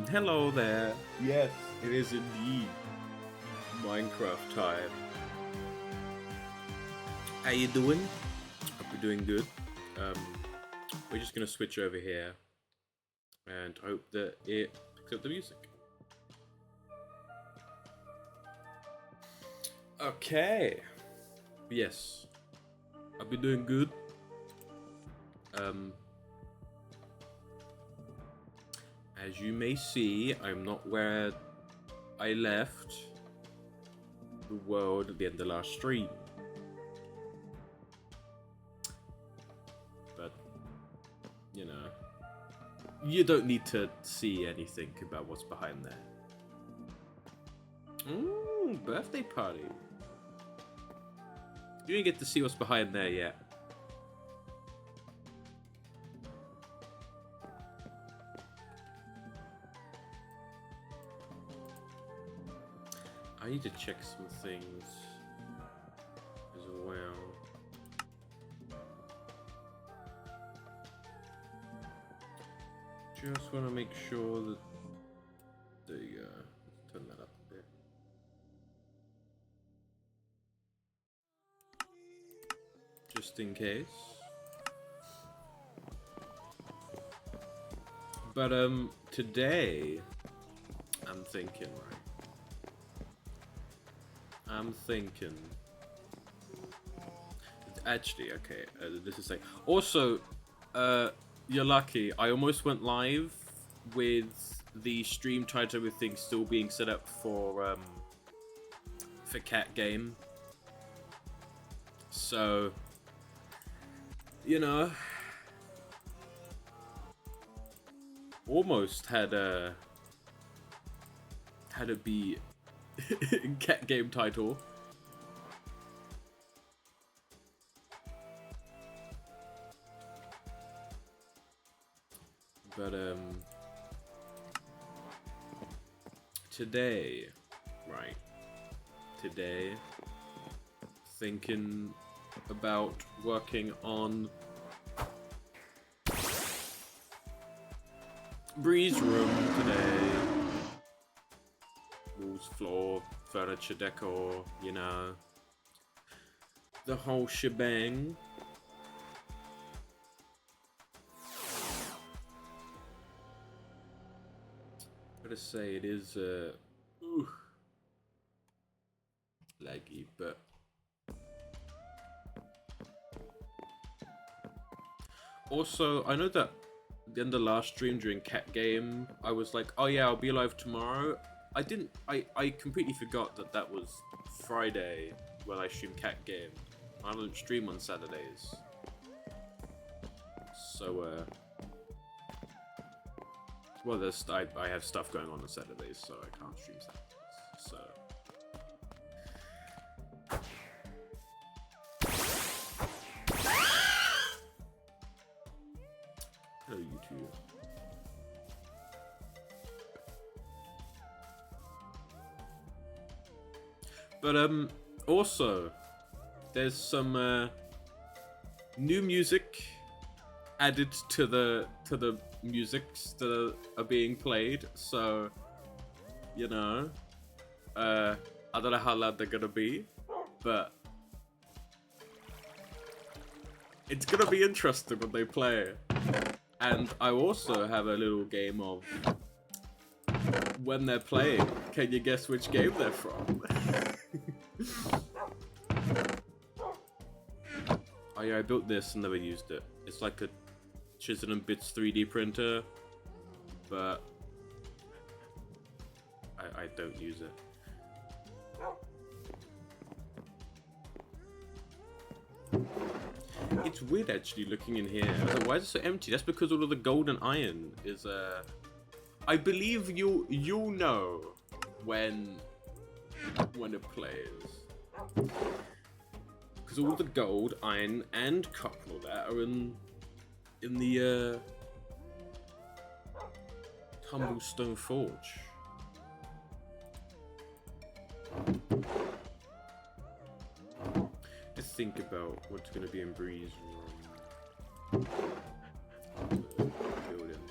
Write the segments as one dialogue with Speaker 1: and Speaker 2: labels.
Speaker 1: Hello there. Yes, it is indeed Minecraft time. How you doing? Hope you're doing good. Um, we're just gonna switch over here and hope that it picks up the music. Okay. Yes, I've been doing good. Um, as you may see, I'm not where I left the world at the end of last stream. But, you know, you don't need to see anything about what's behind there. Ooh, birthday party. You didn't get to see what's behind there yet. I need to check some things as well. Just want to make sure that... There you go. Let's turn that up a bit. Just in case. But today I'm thinking, right? I'm thinking. Actually, okay. This is like also, you're lucky. I almost went live with the stream title, everything still being set up for cat game. So, you know, almost had to be cat game title. But today, right? Today, thinking about working on Breeze room today. Walls, floor, furniture, decor, you know, the whole shebang. Gotta say, it is laggy, but also I know that at the end of the last stream during cat game, I was like, oh yeah, I'll be live tomorrow. I completely forgot that that was Friday when I stream cat game. I don't stream on Saturdays. So, well, I have stuff going on Saturdays, so I can't stream Saturdays. So, hello YouTube. But also, there's some new music added to the musics that are being played. So, you know, I don't know how loud they're gonna be, but it's gonna be interesting when they play. And I also have a little game of when they're playing. Can you guess which game they're from? Oh yeah, I built this and never used it. It's like a Chisel and Bits 3D printer, but I don't use it. It's weird actually looking in here. I was like, why is it so empty? That's because all of the gold and iron is I believe you'll know when it plays. Because all the gold, iron, and copper and all that are in the Tumblestone Forge. Let's think about what's going to be in Breeze room. Building.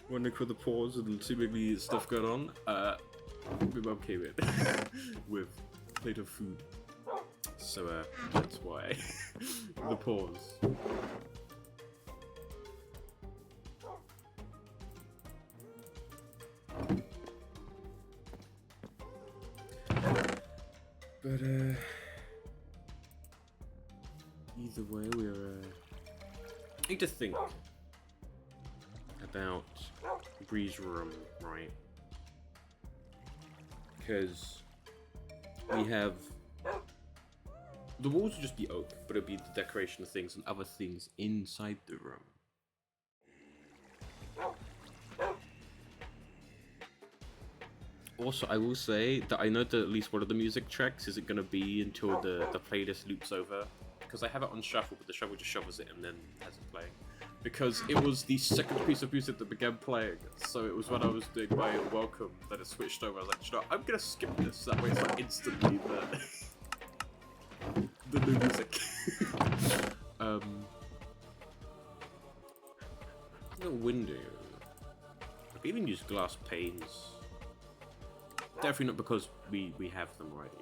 Speaker 1: wondering for the pause and seemingly stuff going on. My mum came in with a plate of food. So that's why the pause. But either way, we're I need to think about Bree's room, right? Because we have the walls will just be oak, but it'll be the decoration of things and other things inside the room. Also, I will say that I know that at least one of the music tracks isn't going to be until the playlist loops over. Because I have it on shuffle, but the shuffle just shuffles it and then has it play. Because it was the second piece of music that began playing. So it was when I was doing my welcome that it switched over. I was like, you know, I'm going to skip this. That way it's like instantly the new music. The window. I can even use glass panes. Definitely not because we have them already.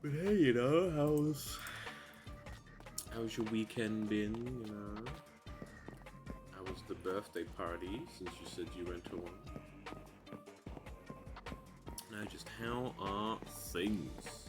Speaker 1: But hey, you know, how's your weekend been, you know? How was the birthday party, since you said you went to one? No, just how are things?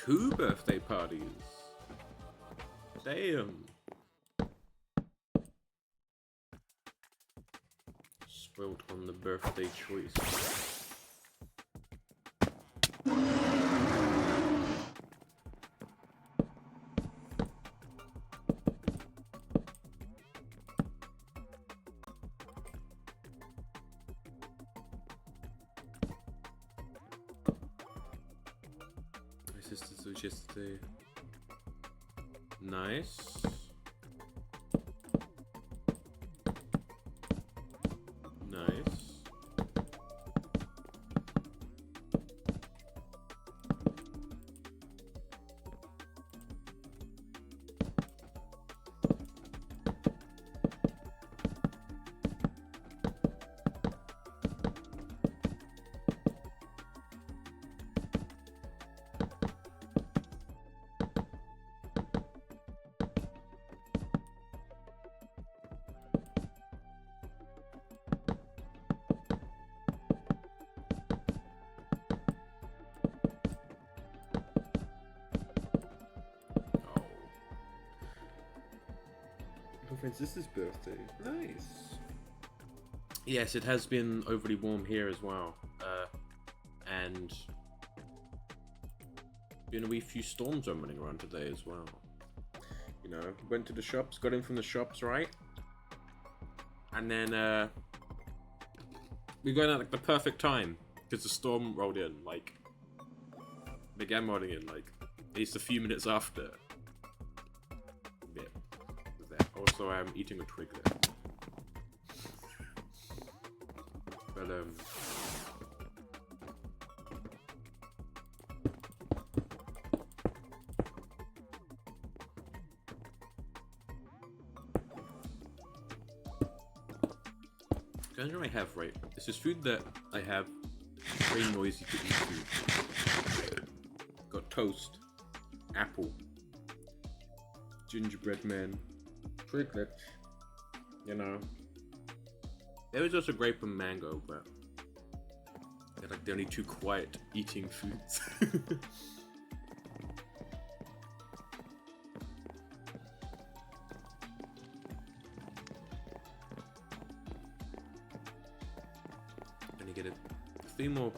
Speaker 1: Two birthday parties. Damn. Spoilt on the birthday choice. Sisters was yesterday. Nice. Nice. Sister's birthday. Nice. Yes, it has been overly warm here as well. And been a wee few storms running around today as well. You know, went to the shops, got in from the shops, right? And then we got in at like the perfect time because the storm rolled in, like began rolling in like at least a few minutes after. Also, I'm eating a twig there. But, guys, what I have, right? This is food that I have. Very noisy to eat food. Got toast, apple, gingerbread man, Twiglet, you know. There was also grape and mango, but they're like the only two quiet eating foods. get a few more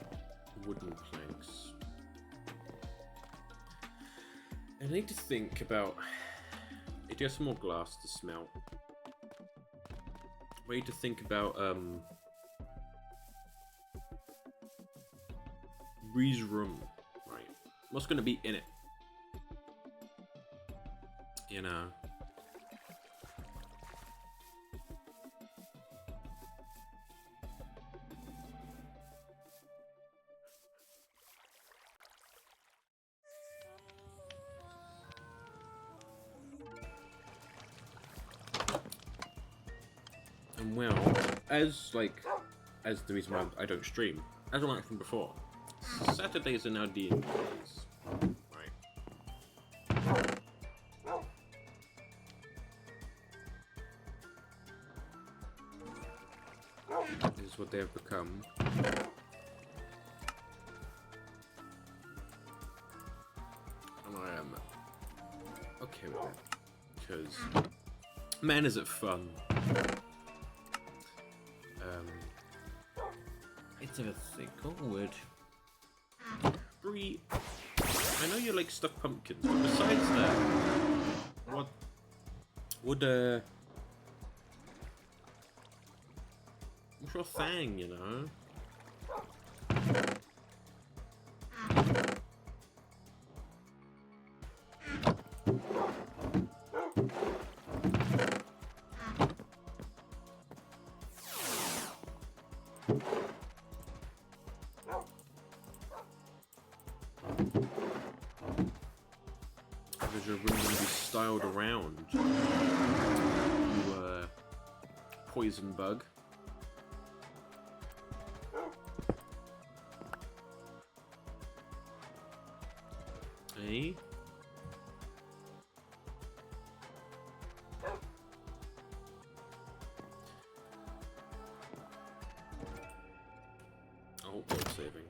Speaker 1: wooden planks. I need to think about... I need to get some more glass to smelt. We need to think about, Bree's room, right? What's going to be in it? You know? And well, as the reason why I don't stream, as I learned from before, Saturdays are now D&D days, right? This is what they have become. And I am okay with it, because man, is it fun. It's a thick wood. Bree, I know you like stuffed pumpkins, but besides that, what would what's your thing, you know? Because your room going to be styled around you, poison bug. Hey. Oh, God saving.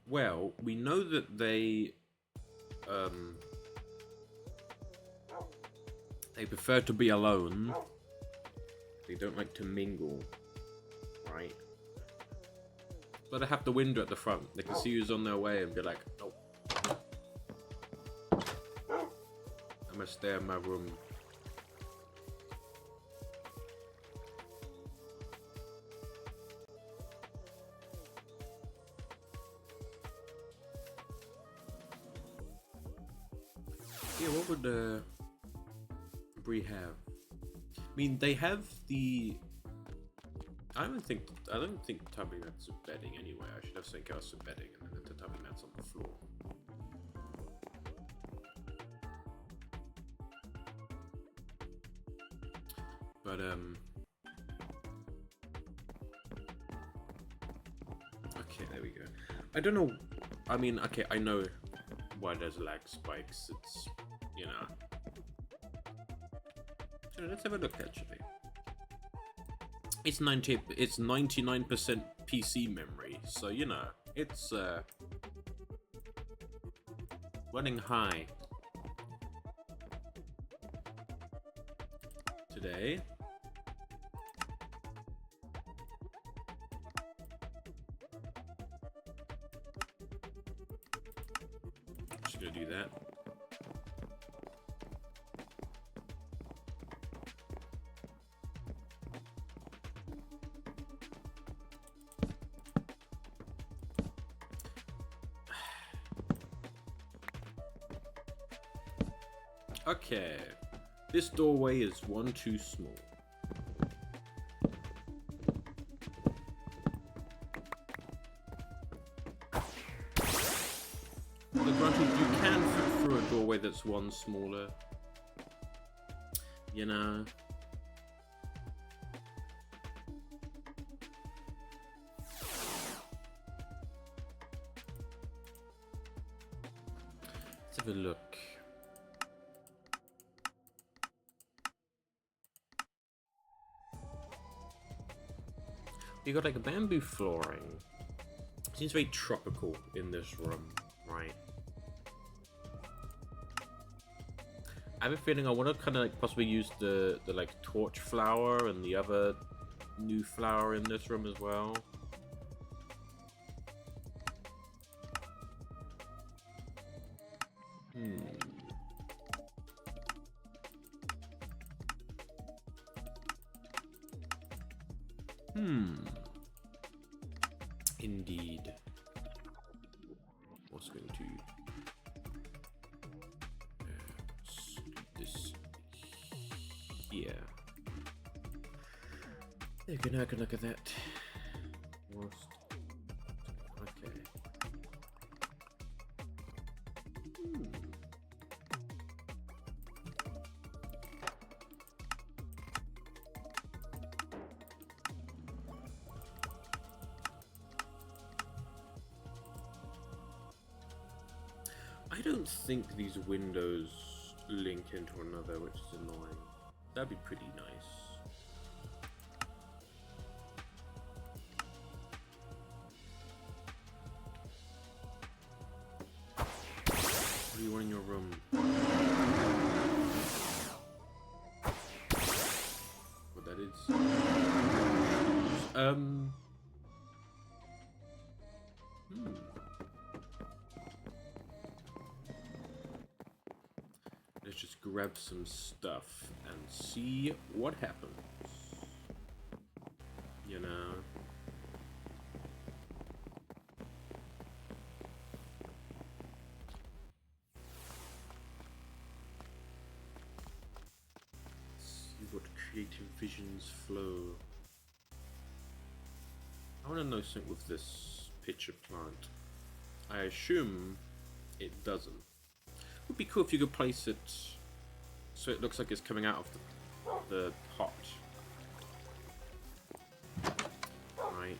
Speaker 1: Well, we know that they prefer to be alone. They don't like to mingle, right? But they have the window at the front. They can see who's on their way and be like, "Nope, I must stay in my room." Yeah, what would Bree have? I mean, they have the. I don't think tatami mats are bedding anyway. I should have something else for bedding, and then the tatami mats on the floor. But okay, there we go. I don't know. I mean, okay, I know why there's lag spikes. It's, you know. So let's have a look actually. It's 99% PC memory, so you know, it's running high today. Just gonna do that. Okay, this doorway is one too small. But granted, you can fit through a doorway that's one smaller. You know. Let's have a look. You got like a bamboo flooring. Seems very tropical in this room, right? I have a feeling I want to kind of like possibly use the like torch flower and the other new flower in this room as well. Indeed. What's going to this here? There you go. Now I can look at that. Whilst, okay. I don't think these windows link into another, which is annoying. That'd be pretty nice. What do you want in your room? What that is? Let's just grab some stuff and see what happens. You know? See what creative visions flow. I want to know something with this pitcher plant. I assume it doesn't. Would be cool if you could place it so it looks like it's coming out of the pot. Right.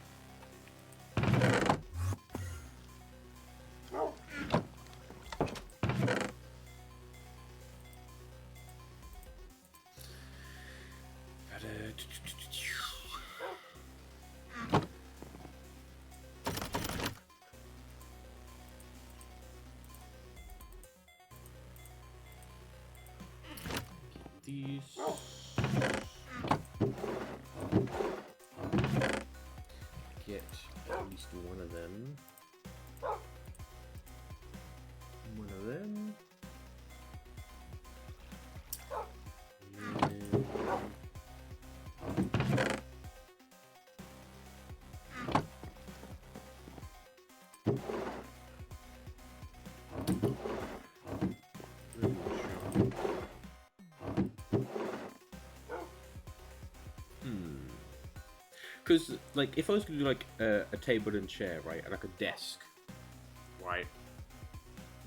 Speaker 1: These. Get at least one of them. One of them. Because, like, if I was going to do, like, a table and chair, right, and, like, a desk, right,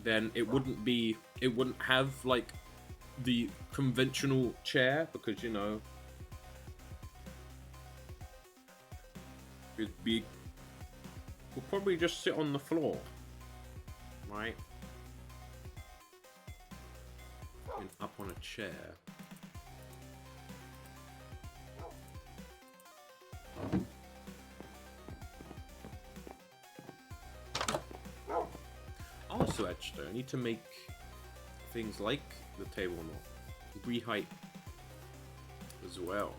Speaker 1: then it wouldn't have, like, the conventional chair, because, you know, we'll probably just sit on the floor, right, and up on a chair. Also, actually, I need to make things like the table knot re-height as well.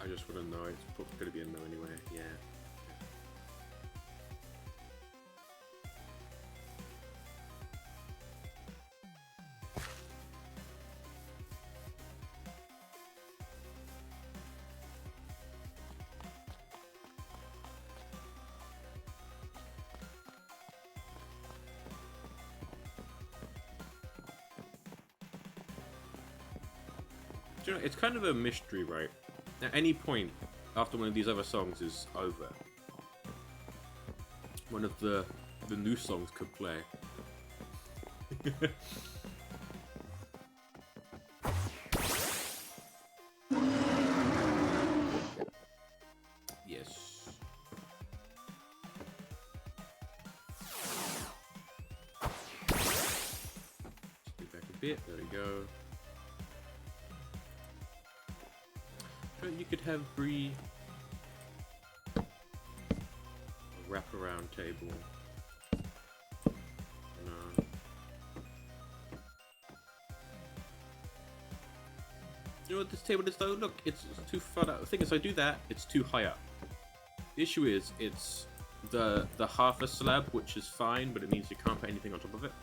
Speaker 1: I just want to know. It's probably going to be a no anyway. Yeah. Do you know, it's kind of a mystery, right? At any point after one of these other songs is over, one of the new songs could play. Yes. Just back a bit. There we go. You could have Bree a wraparound table. No. You know what this table is though? Look, it's too far out. The thing is, I do that, it's too high up. The issue is, it's the half a slab, which is fine, but it means you can't put anything on top of it.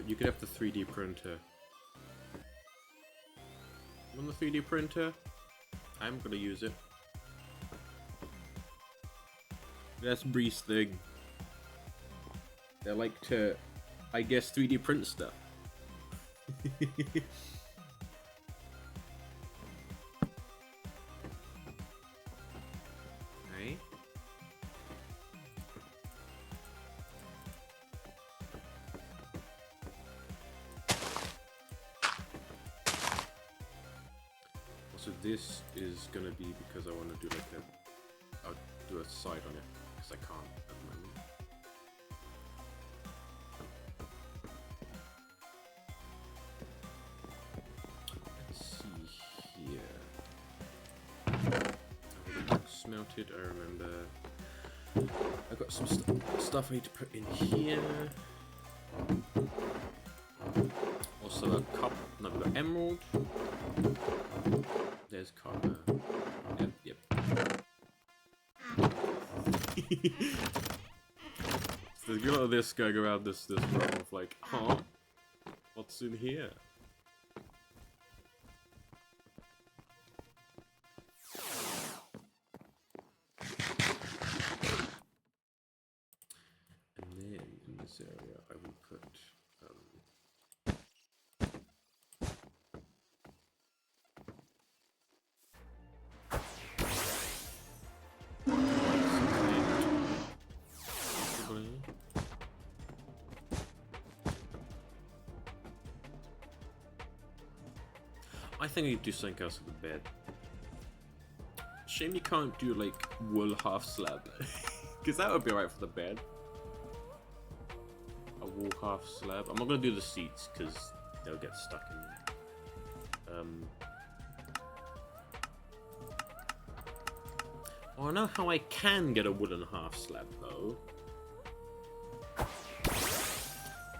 Speaker 1: You could have the 3D printer. On the 3D printer, I'm gonna use it. That's Bree's thing. They like to, I guess, 3D print stuff. Right? So this is gonna be because I want to do like I'll do a side on it because I can't at the moment. Let's see here. Smelted. I remember. I've got some stuff I need to put in here. Also a cup. No, we've got emerald. There's copper. Yep. So there's a lot of this going around this room of like, huh? What's in here? And then in this area I will put I think I need to do something else with the bed. Shame you can't do like wool half slab. Because that would be alright for the bed. A wool half slab. I'm not going to do the seats because they'll get stuck in there. Oh, I know how I can get a wooden half slab though.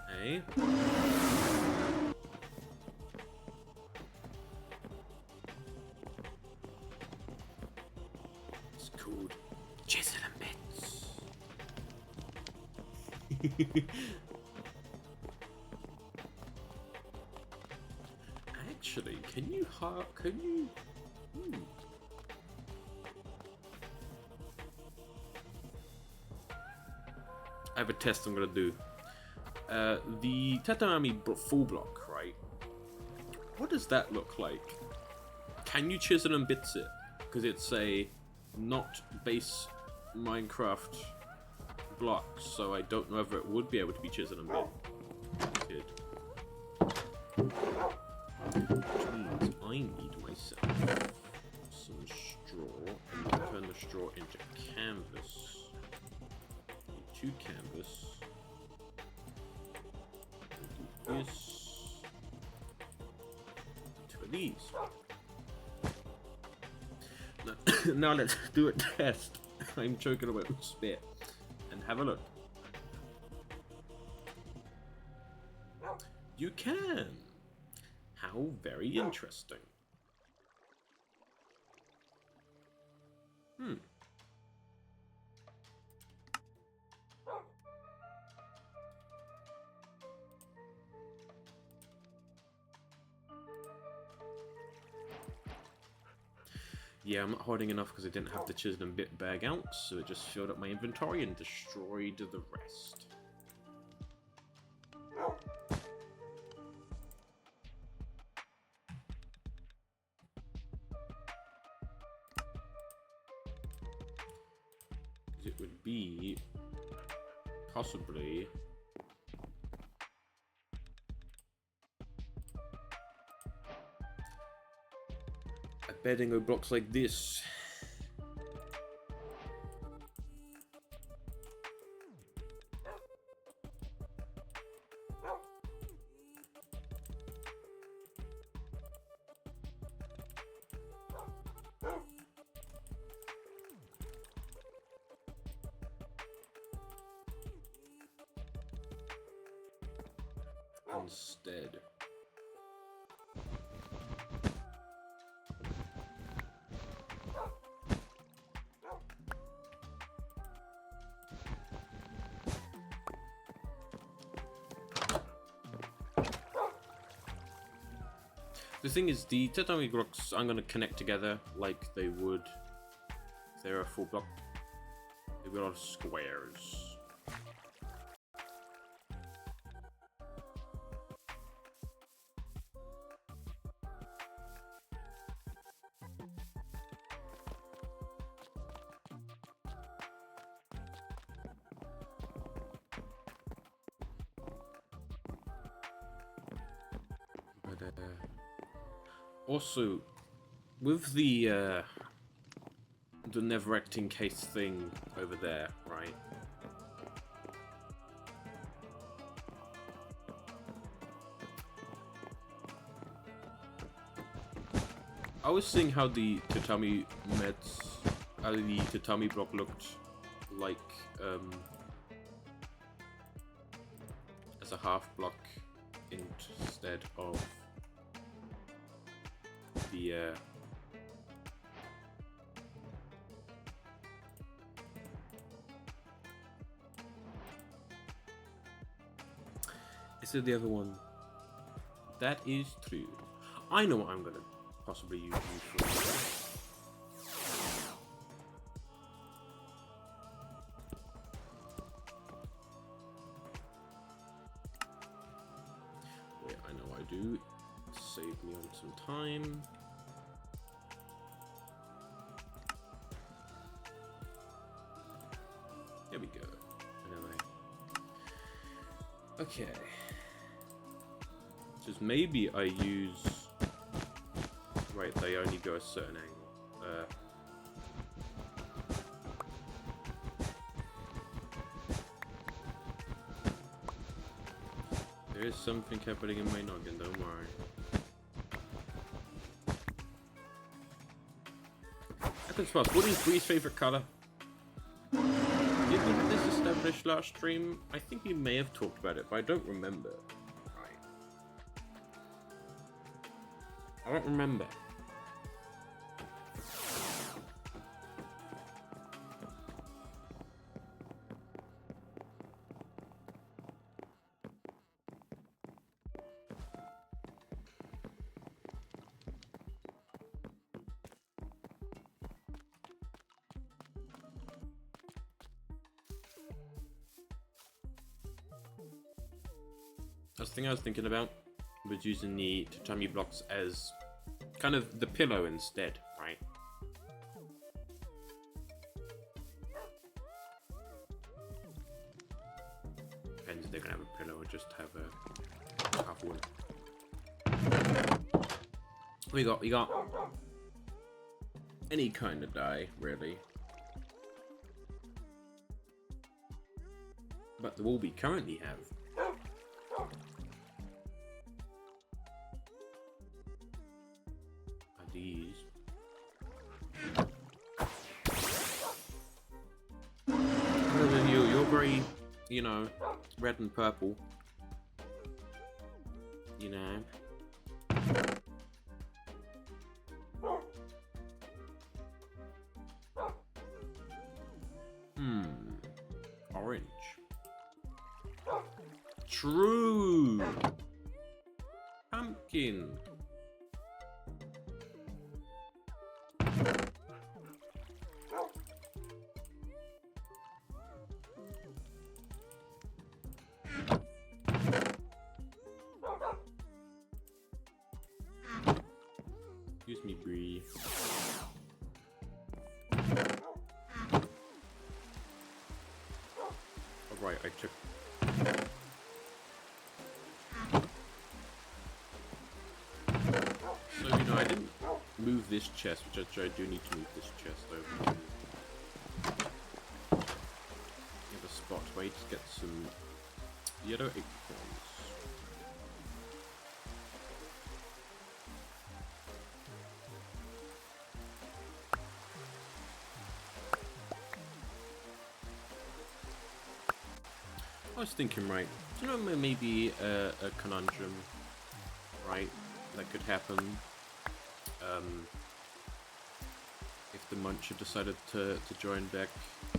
Speaker 1: Hey. It's called Chisel and Bits. Actually, can you? I have a test I'm gonna do. The Tatanami full block, right? What does that look like? Can you chisel and bits it? Because it's a not base Minecraft block, so I don't know whether it would be able to be chiseled and bit. Which means I need myself some straw and turn the straw into canvas. Two canvas. Do this. Two of these. Now let's do a test. I'm choking away with spit. And have a look. You can. How very interesting. Yeah, I'm not holding enough because I didn't have the chisel and bit bag out, so it just filled up my inventory and destroyed the rest. It would be possibly bedding of blocks like this. instead. The thing is, the tatami blocks I'm going to connect together like they would if they're a full block. They've got a lot of squares. Also, with the never-acting case thing over there, right? I was seeing how the tatami tatami block looked like as a half block instead of the is it the other one? That is true. I know what I'm gonna possibly use you for. Wait, I know I do. Save me on some time. There we go. Anyway. Okay. Just maybe I use... Right, they only go a certain angle. There is something happening in my noggin, don't worry. Happens fast. What is Bree's favorite color? Did we have this established last stream? I think we may have talked about it, but I don't remember. Right. I don't remember. The thing I was thinking about was using the tatami blocks as kind of the pillow instead, right? Depends if they're gonna have a pillow or just have a half one. We got any kind of die, really. But the wall we currently have these. You're very, you know, red and purple. You know. Orange. True. Pumpkin. Excuse me, Bree. Alright, I took. So, you know, I didn't move this chest, which I do need to move this chest over. We have a spot where you just get some yellow acorns. I was thinking, right, you know, maybe a conundrum, right? That could happen. If the Muncher decided to join back. I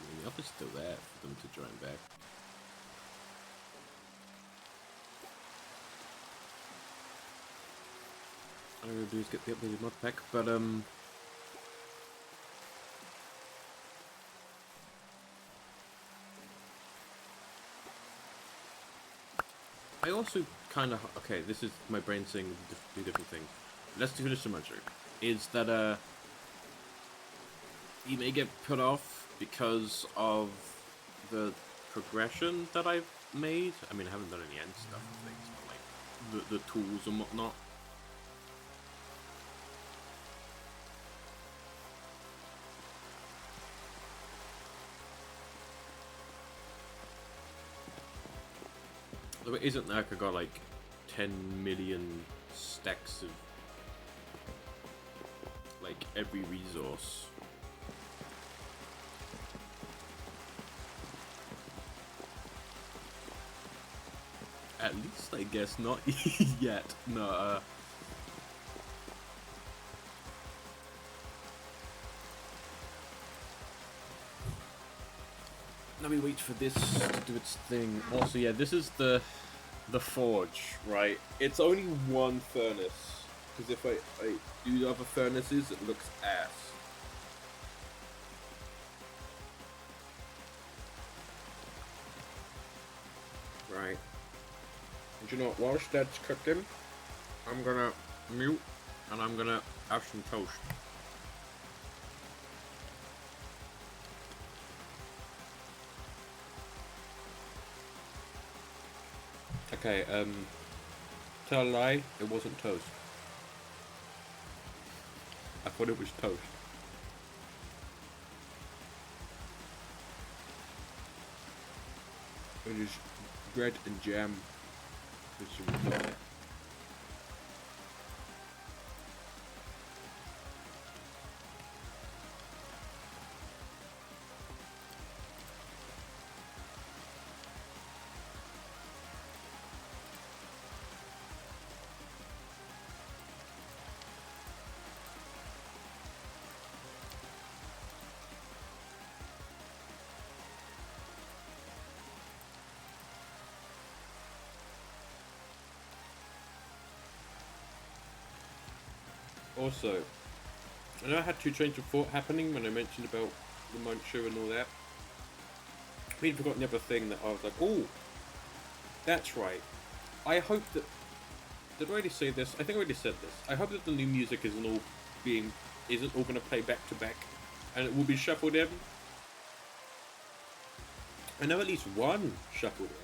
Speaker 1: mean, the offer's still there for them to join back. All I'm gonna do is get the updated mod pack, but I also kind of okay. This is my brain saying two different things. Let's finish the Muncher. Is that he may get put off because of the progression that I've made. I mean, I haven't done any end stuff and things, but like the tools and whatnot. Though it isn't like I got like 10 million stacks of like every resource. At least I guess not yet. No, let me wait for this to do its thing. Also, yeah, this is the forge, right? It's only one furnace, because if I do other furnaces, it looks ass. Right. And you know what? Whilst that's cooking, I'm gonna mute, and I'm gonna have some toast. Okay, tell a lie, it wasn't toast. I thought it was toast. It is bread and jam with some butter. Also, I know I had two trains of thought happening when I mentioned about the Muncher and all that. We'd forgotten the other thing that I was like, oh, that's right. I hope that... Did I already say this? I think I already said this. I hope that the new music isn't all going to play back to back, and it will be shuffled in. I know at least one shuffled in.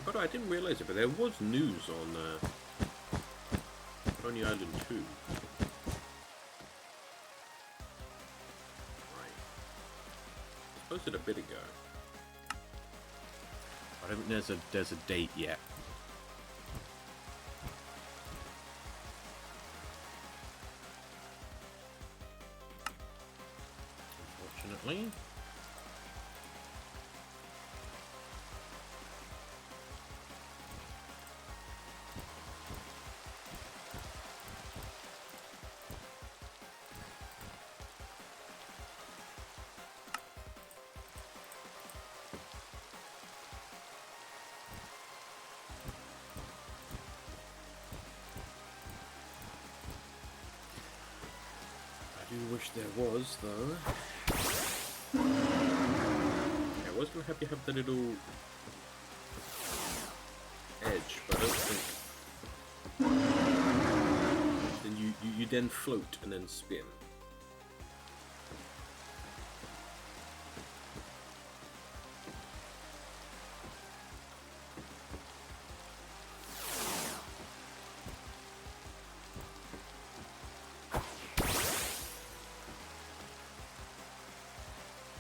Speaker 1: But I didn't realise it, but there was news on Coney Island 2. Right. It was posted a bit ago. I don't think there's a date yet. Unfortunately. I do wish there was, though. Yeah, I was gonna have you have the little edge, but I don't think. Then you then float and then spin.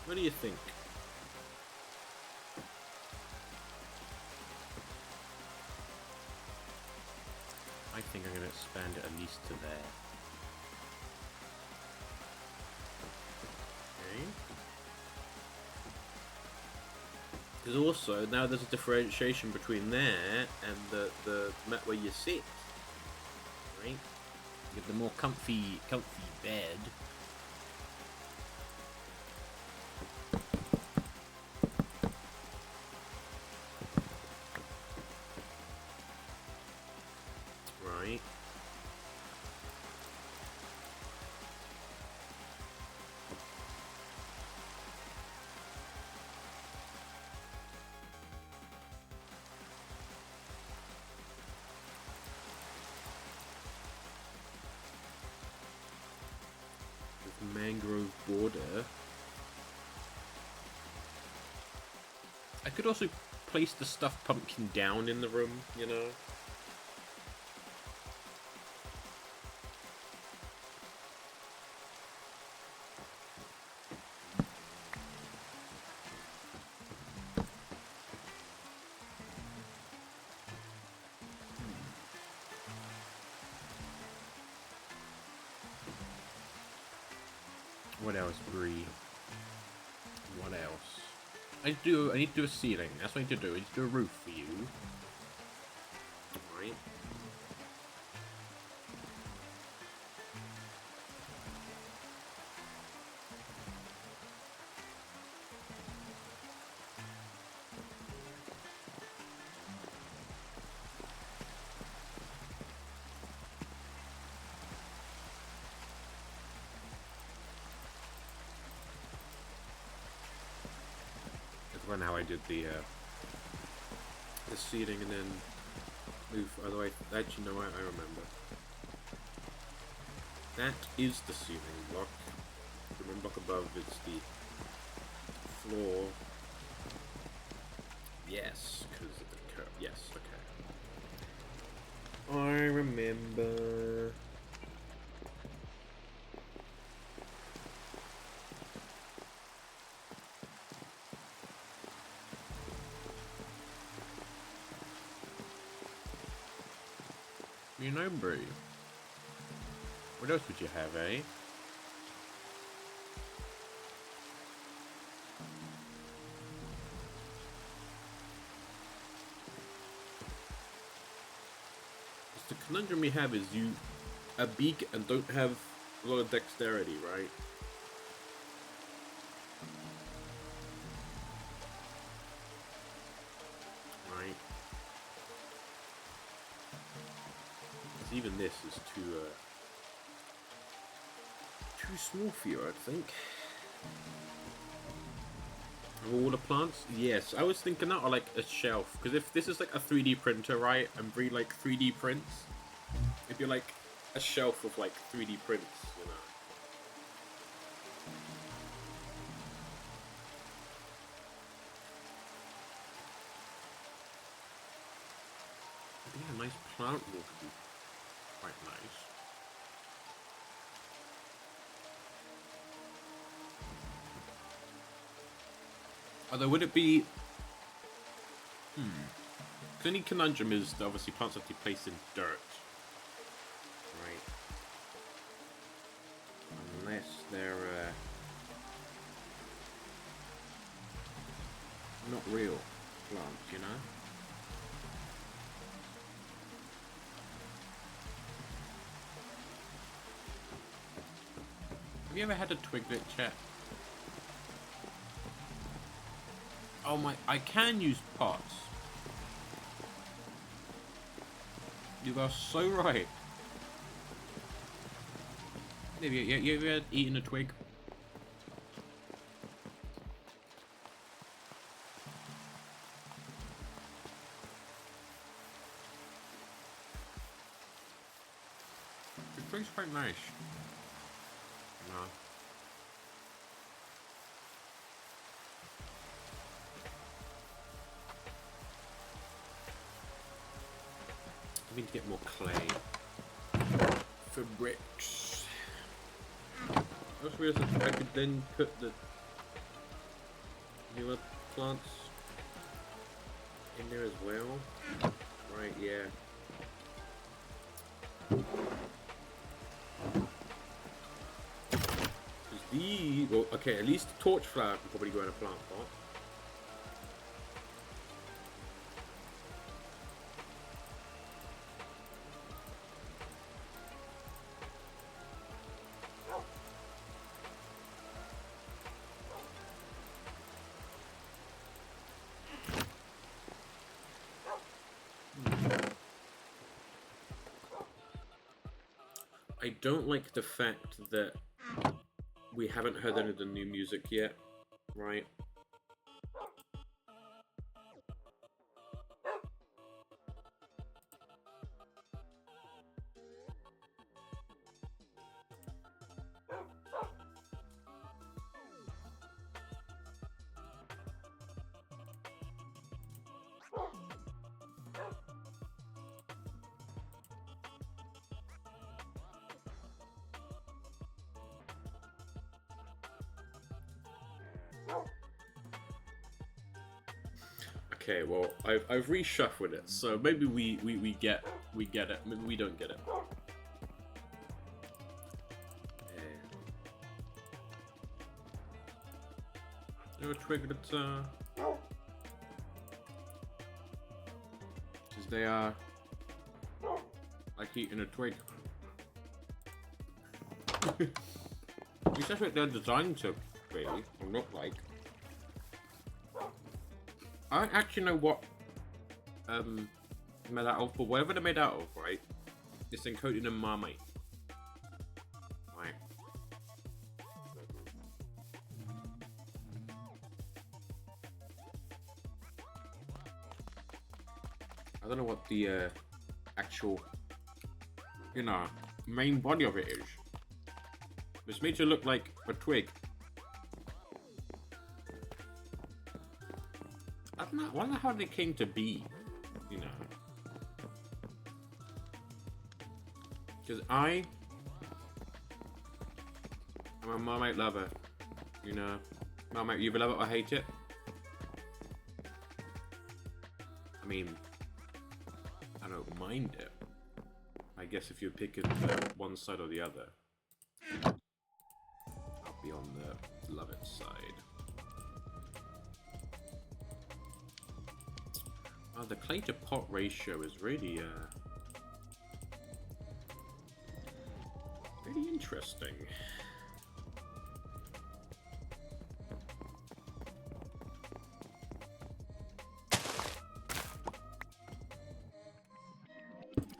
Speaker 1: What do you think? I think I'm going to expand it at least to there. Okay. Because also, now there's a differentiation between there and the mat where you sit. Right? You get the more comfy bed. Right. With mangrove border. I could also place the stuffed pumpkin down in the room, you know? What else, Bree? What else? I need to do a ceiling. That's what I need to do. I need to do a roof for you. Right. That's how I did the ceiling and then move. Otherwise, actually, no, I remember. That is the ceiling block. The one block above is the floor. Yes, because of the curve. Yes, okay. I remember. You know, Brie. What else would you have, eh? The conundrum we have is you are big and don't have a lot of dexterity, right? Right. Even this is too small for you, I think. Of all the plants? Yes, I was thinking that, or like a shelf. Because if this is like a 3D printer, right, and Bree like 3D prints, it'd be like a shelf of like 3D prints, you know. I think a nice plant wall could be quite nice. Although, would it be... The only conundrum is that obviously plants have to be placed in dirt. Right. Unless they're not real plants, you know? Have you ever had a twiglet, chat? Oh my, I can use pots. You are so right. Have you ever eaten a twig? The twig's quite nice. No. I need to get more clay for bricks. I was realizing I could then put the newer plants in there as well. Right, yeah. Because these, well, okay, at least torch flower can probably grow in a plant pot. I don't like the fact that we haven't heard any of the new music yet, right? Okay, well, I've reshuffled it, so maybe we get it, maybe we don't get it. There a twig that because they are like eating a twig. At least that's what they're designed to be, or look like. I don't actually know what made out of, but whatever they're made out of, right? It's encoded in Marmite. Right. I don't know what the actual, you know, main body of it is. It's made to look like a twig. I wonder how they came to be, you know. Because I'm a Marmite lover, you know. Marmite, you either love it or hate it. I mean, I don't mind it. I guess if you're picking one side or the other, I'll be on the love it side. Oh, the clay to pot ratio is really, really interesting.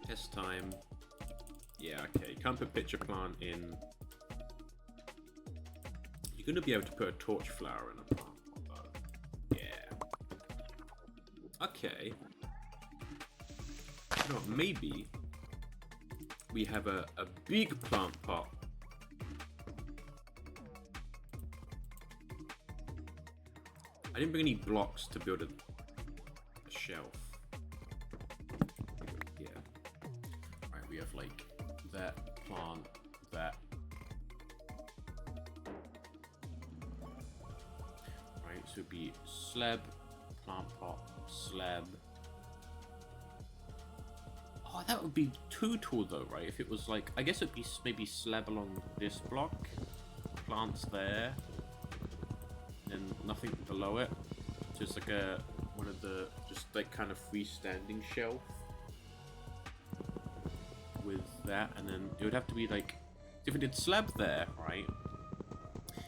Speaker 1: Test time. Yeah, okay. You can't put pitcher plant in. You're going to be able to put a torch flower in a plant. Okay. You know what, maybe we have a big plant pot. I didn't bring any blocks to build a shelf. Yeah. Right, we have like that plant, that. Right, so it'd be slab, plant pot, slab. Oh, that would be too tall though, right? If it was like, I guess it'd be maybe slab along this block, plants there, and nothing below it. Just like one of the, just like kind of freestanding shelf with that, and then it would have to be like, if it did slab there, right?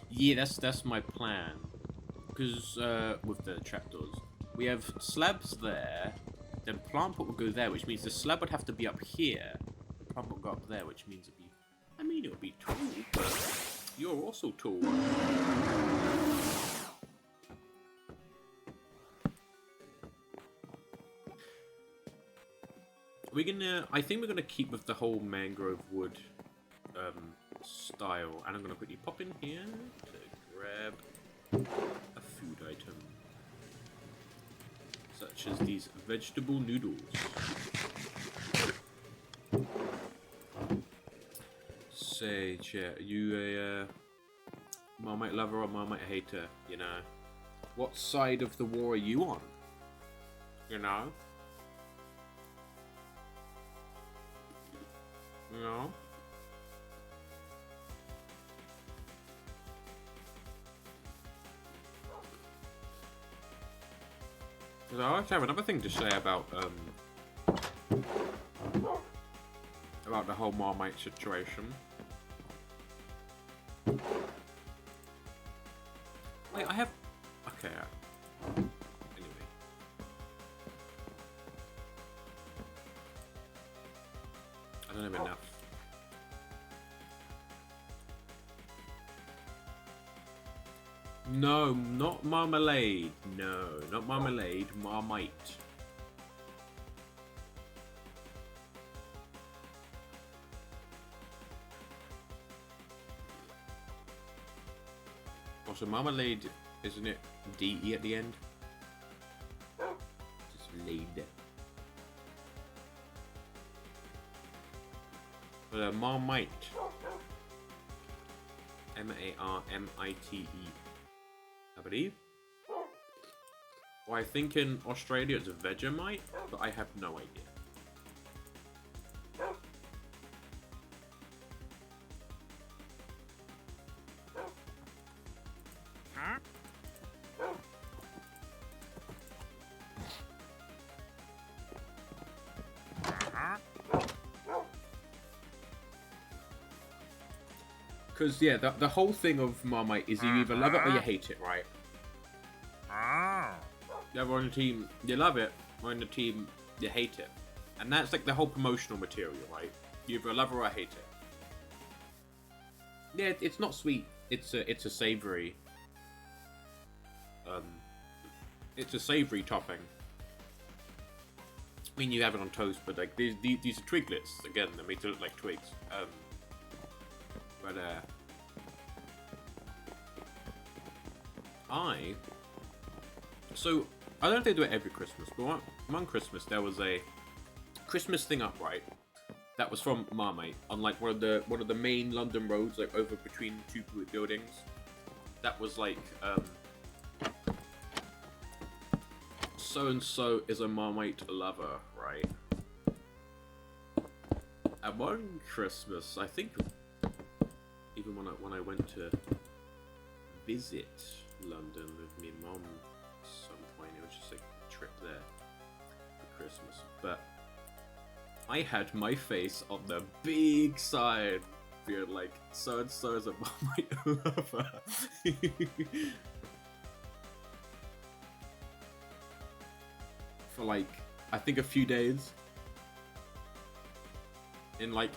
Speaker 1: Yeah, that's my plan. Because with the trapdoors, we have slabs there, then plant pot would go there, which means the slab would have to be up here. The plant pot would go up there, which means it'd be, I mean, it would be tall, but you're also tall. We're gonna, I think we're gonna keep with the whole mangrove wood style, and I'm gonna quickly pop in here to grab a food item, such as these vegetable noodles. Say, chat, you a Marmite lover or Marmite hater? You know, What side of the war are you on? You know? You know? So I actually have another thing to say about the whole Marmite situation. Wait, I have... Okay. Anyway. I don't have enough. No, not marmalade. No, not marmalade. Marmite. Also, marmalade, isn't it D-E at the end? Just laid. But Marmite. M-A-R-M-I-T-E. I believe. Well, I think in Australia it's Vegemite, but I have no idea. Because, yeah, the whole thing of Marmite is you either love it or you hate it, right? You're either on the team you love it, or on the team you hate it. And that's like the whole promotional material, right? You either love it or hate it. Yeah, it's not sweet. It's a savory. It's a savory topping. I mean, you have it on toast, but like these are twiglets. Again, they're made to look like twigs. But so I don't know if they do it every Christmas, but one Christmas there was a Christmas thing up, right? That was from Marmite on like one of the main London roads, like over between two buildings. That was like so and so is a Marmite lover, right? At one Christmas, I think, even when I went to visit London with me mum at some point, it was just a trip there for Christmas. But I had my face on the big sign being like, so and so is a Marmite lover. For like, I think a few days in like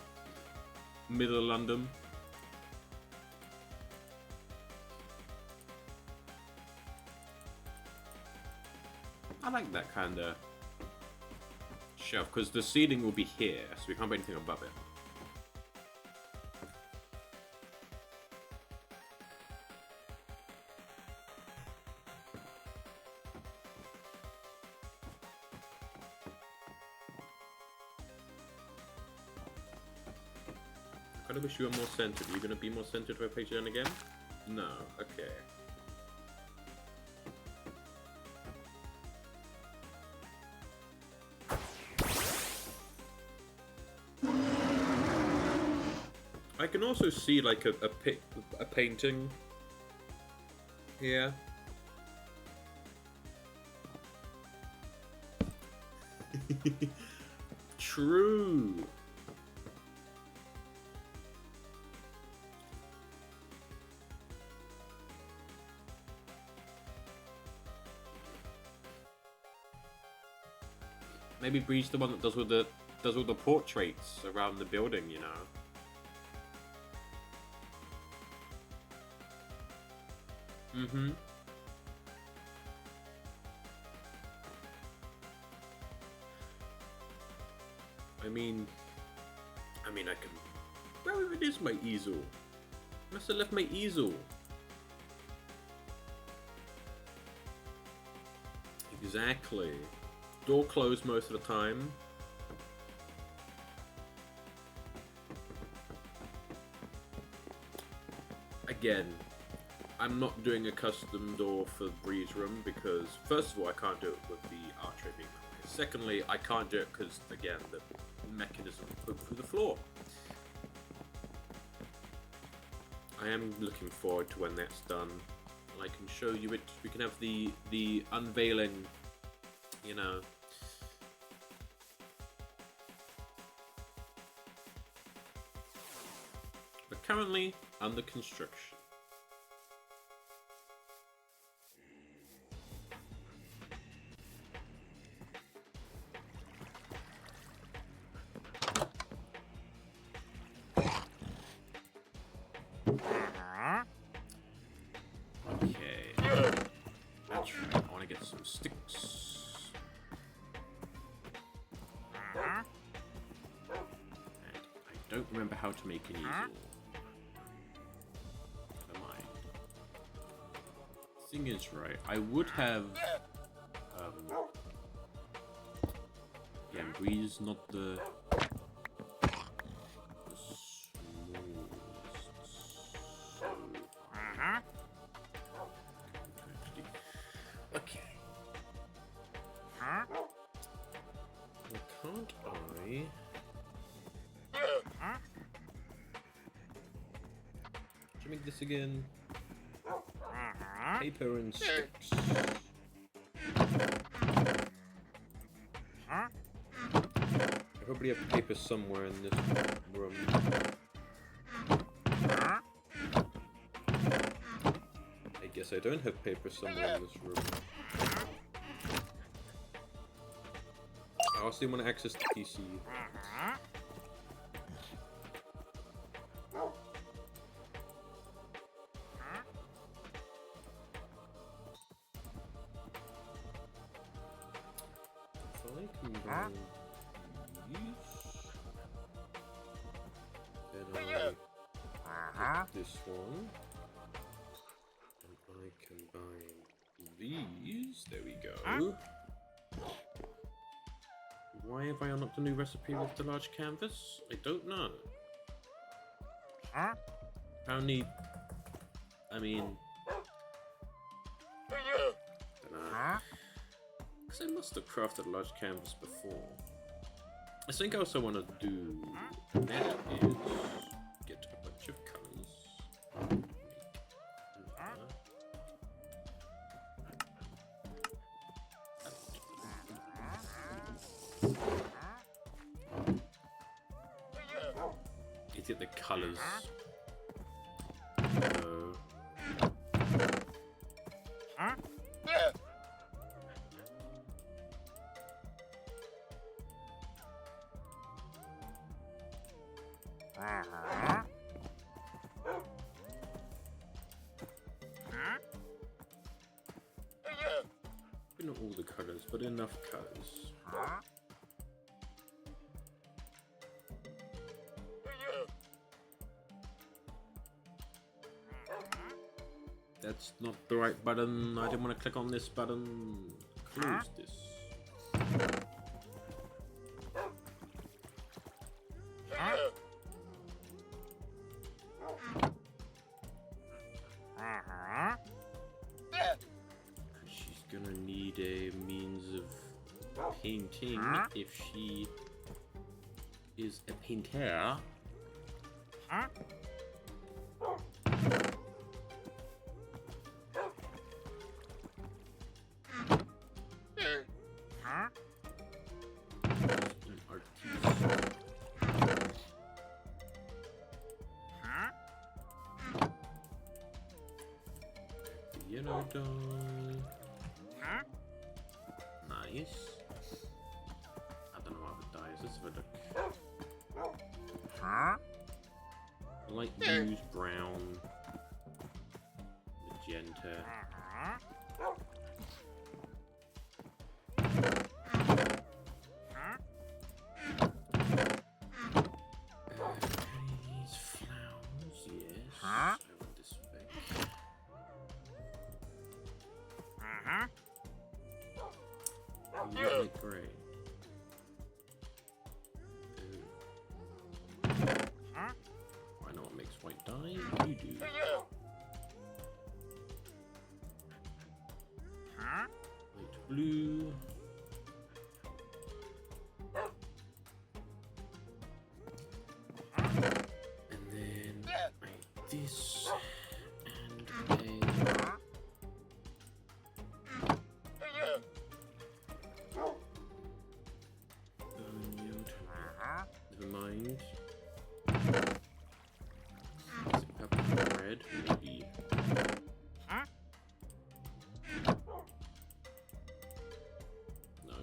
Speaker 1: middle of London. I like that kind of shelf because the ceiling will be here, so we can't put anything above it. I kind of wish you were more centered. Are you going to be more centered for Patreon again? No. Okay. I can also see like a painting here. True. Maybe Bree's the one that does all the portraits around the building, you know. Mm-hmm. I mean, I can... Where even is my easel? I must have left my easel. Exactly. Door closed most of the time. Again, I'm not doing a custom door for Breeze Room because, first of all, I can't do it with the archway being crooked. Secondly, I can't do it because, again, the mechanism put through the floor. I am looking forward to when that's done. I can show you it. We can have the unveiling, you know. But currently under construction. Sticks. And I don't remember how to make an easel. Never mind. Thing is, right, I would have yeah, Breeze, not the smallest. So okay. Well, can't I? Should I make this again? Paper and sticks. I probably have paper somewhere in this room. I guess I don't have paper somewhere in this room. I also want to access the PC. If I combine these, then I get this one, and I combine these. There we go. Why have I unlocked a new recipe with the large canvas? I don't know. Apparently, I mean, dunno. Because I must have crafted a large canvas before. I think I also want to do that is get a bunch of colors. Is it the colors? Not all the colors, but enough colors. That's not the right button. I didn't want to click on this button. Close this. She's gonna need a means of painting if she is a painter. Yellow dye. Nice. I don't know what the dye is. Let's have a look. Light blues, brown, magenta. These flowers, yes. I want this back. Really great. I know what makes white dye. You do. blue. And then this and a never mind. Is it purple and red? Maybe. No.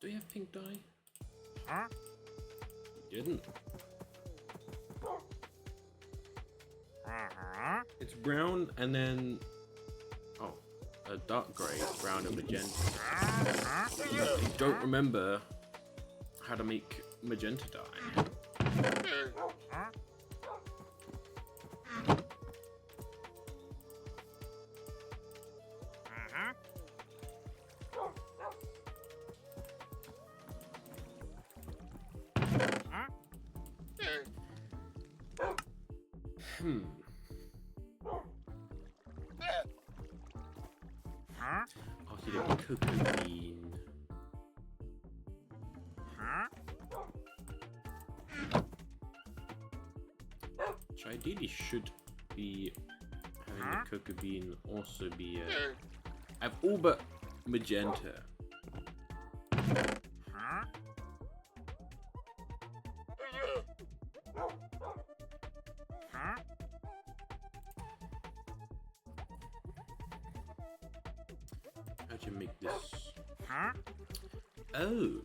Speaker 1: Do you have pink dye? You didn't. It's brown and then a dark grey, brown and magenta. I don't remember how to make magenta dye. Oh, see the cocoa bean. Which ideally should be having the cocoa bean also be I've all but magenta. How'd you make this? Oh.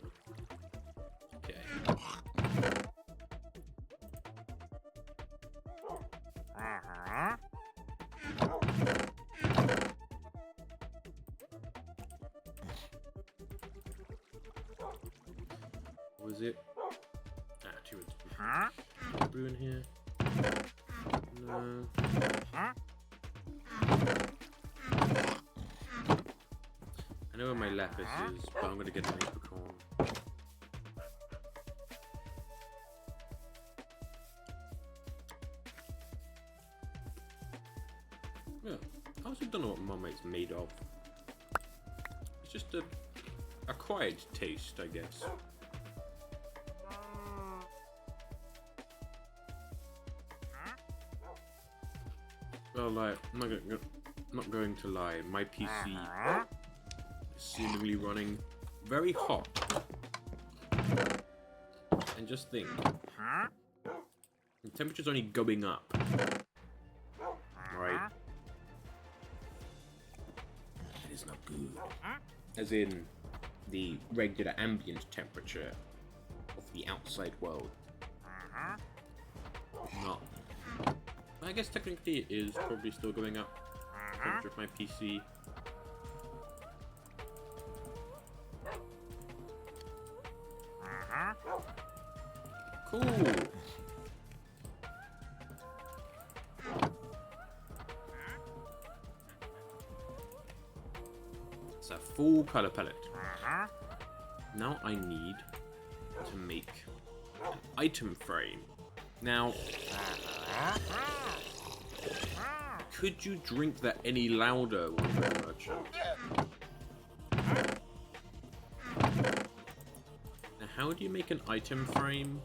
Speaker 1: Okay. Was it? Too much blue in here. No. I know where my lapis is, but I'm gonna get an apricorn. Yeah, I also don't know what Marmite's made of. It's just a acquired taste, I guess. Well, like, I'm not going to lie, my PC is seemingly running very hot. And just think, the temperature's only going up. Right? It is not good. As in, the regular ambient temperature of the outside world. Not. I guess technically it is probably still going up. Temperature of my PC. Cool. It's a full color palette. Now I need to make an item frame. Now, could you drink that any louder, Wandering Merchant? Now, how do you make an item frame?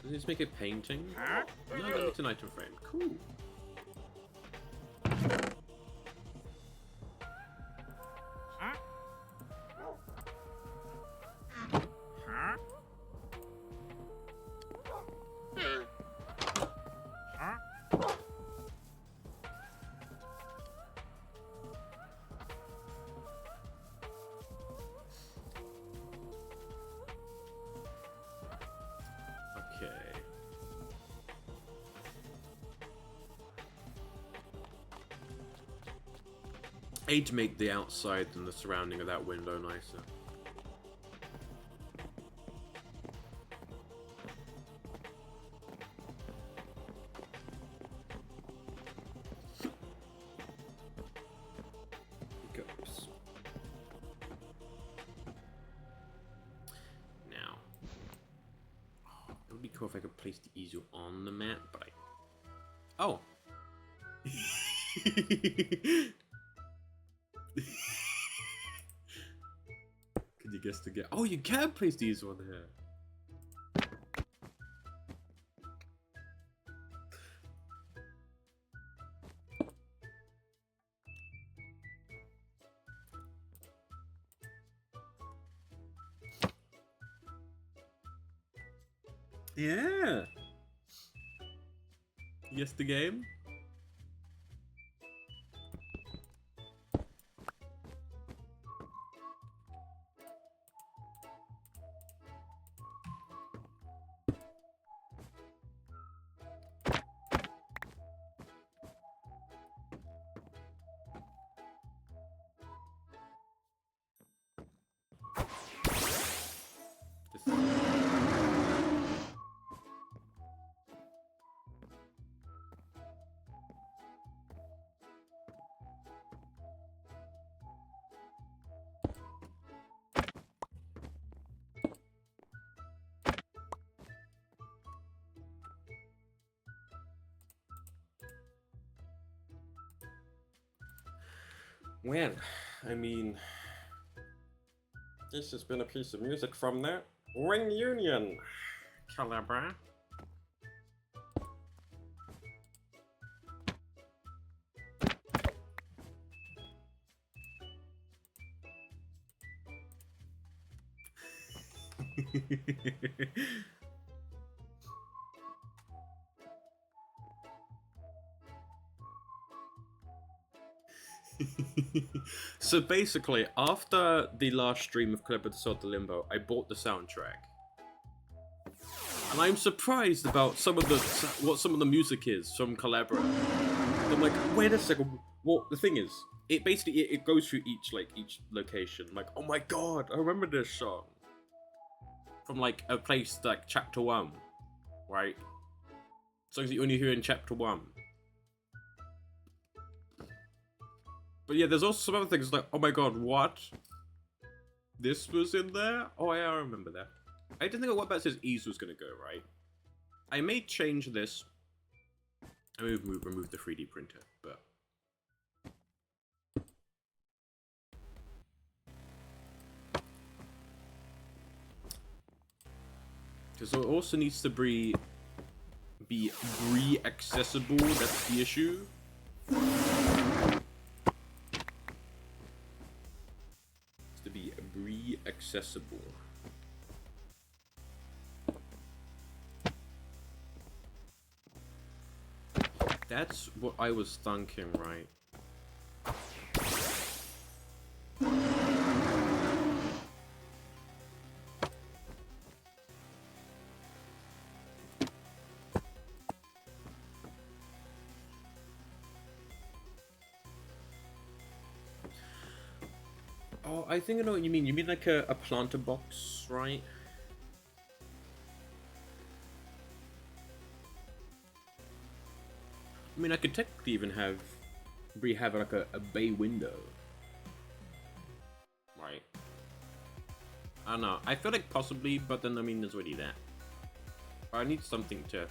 Speaker 1: Does this make a painting? No, that makes an item frame. Cool. To make the outside and the surrounding of that window nicer. Hiccups. Now. Oh, cool if I could place the easel on the map, but I... Oh! Can you guess the game? Oh, you can place the easel on here! Yeah! Yes, the game? Well, I mean, this has been a piece of music from the Ring Union, Calabra. So basically, after the last stream of Calabra Sod the Limbo, I bought the soundtrack. And I'm surprised about what some of the music is from Calabra. I'm like, wait a second. Well, the thing is, it basically it goes through each location. Like, oh my god, I remember this song from like a place like Chapter 1, right? Songs that you only hear in Chapter 1. But yeah, there's also some other things like, oh my god, what? This was in there? Oh yeah, I remember that. I didn't think what about says ease was gonna go, right? I may change this. I may remove the 3D printer, but... Because it also needs to be accessible, that's the issue. To be accessible. That's what I was thinking, right? Oh, I think I know what you mean. You mean like a planter box, right? I mean, I could technically even have like a bay window, right? I don't know. I feel like possibly, but then I mean, there's already that. I need something to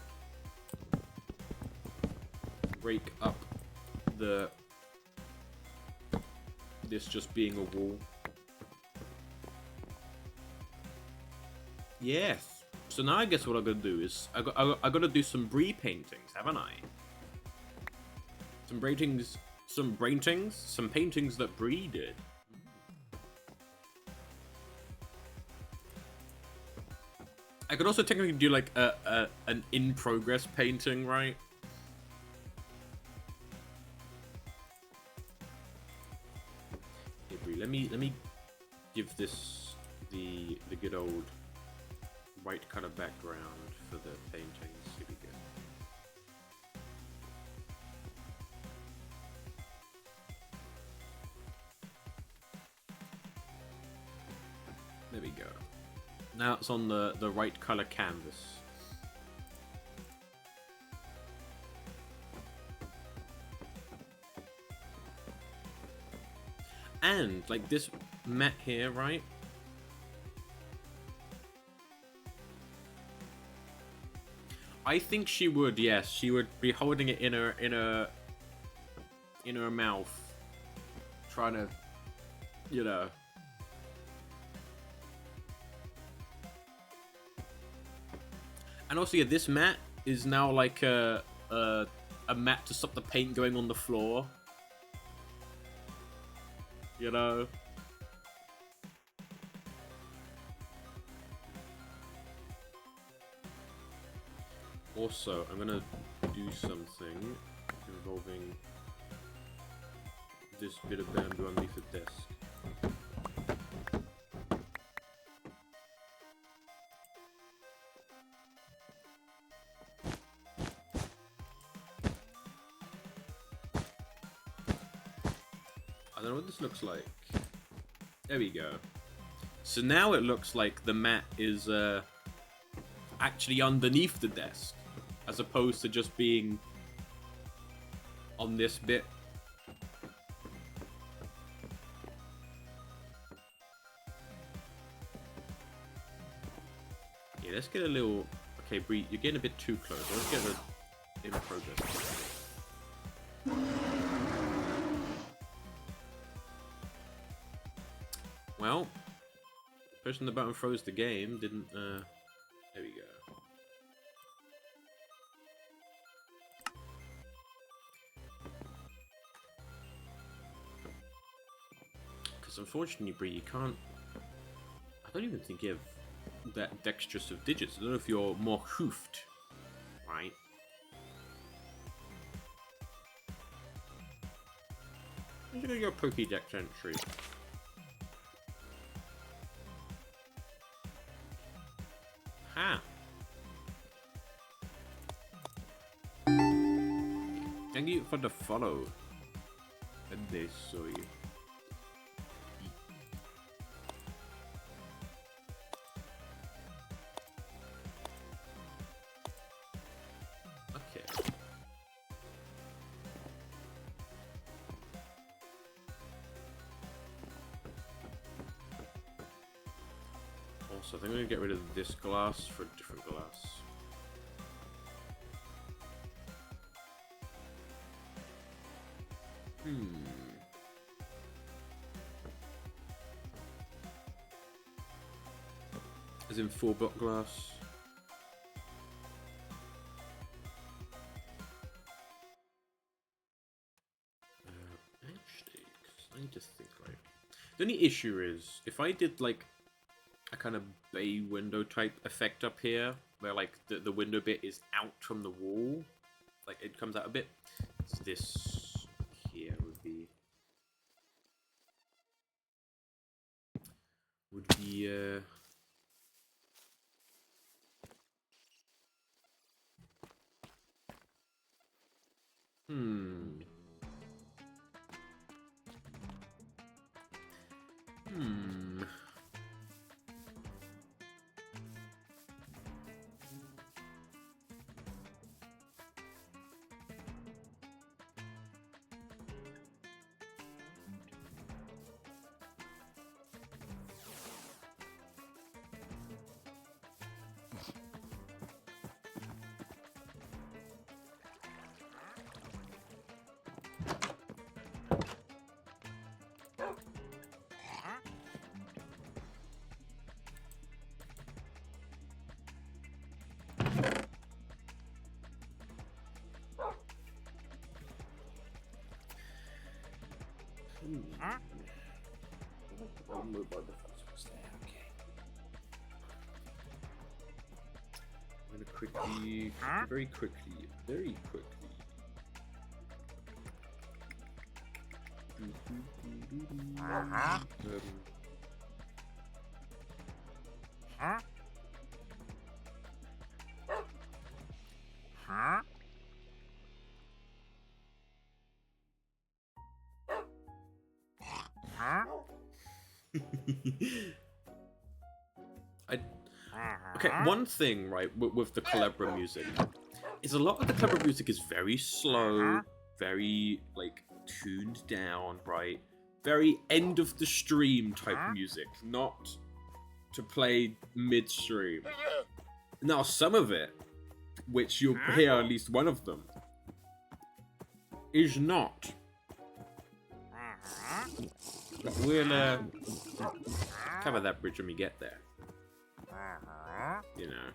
Speaker 1: break up this just being a wall. Yes. So now I guess what I'm gonna do is I gotta do some Bree paintings, haven't I? Some paintings that Bree did. I could also technically do like an in-progress painting, right? Okay, Bree, let me give this the good old white color background for the paintings. Here we go. There we go. Now it's on the right color canvas. And like this mat here, right? I think she would. Yes, she would be holding it in her mouth, trying to, you know. And also, yeah, this mat is now like a mat to stop the paint going on the floor. You know. Also, I'm gonna do something involving this bit of bamboo underneath the desk. I don't know what this looks like. There we go. So now it looks like the mat is actually underneath the desk, as opposed to just being on this bit. Yeah, let's get a little... Okay, Bree, you're getting a bit too close. Let's get it in progress. Well, pushing the button froze the game, didn't... There we go. Because unfortunately, Bree, you can't... I don't even think you have that dexterous of digits. I don't know if you're more hoofed, right? You're gonna go Pokédex entry. Ha! Thank you for the follow. And they saw you. Okay. Also, I think I'm gonna get rid of this glass for a different glass. As in 4-block glass. Actually, I need to think, right? The only issue is, if I did like a kind of bay window type effect up here, where like the window bit is out from the wall, like it comes out a bit, so this here would be mobile device was there. Okay. I'm gonna quickly, very quickly. Okay, one thing, right, with the Culebra music, is a lot of the Culebra music is very slow, very, like, tuned down, right? Very end of the stream type music, not to play midstream. Now, some of it which you'll hear at least one of them, is not. But we'll cover that bridge when we get there. You know.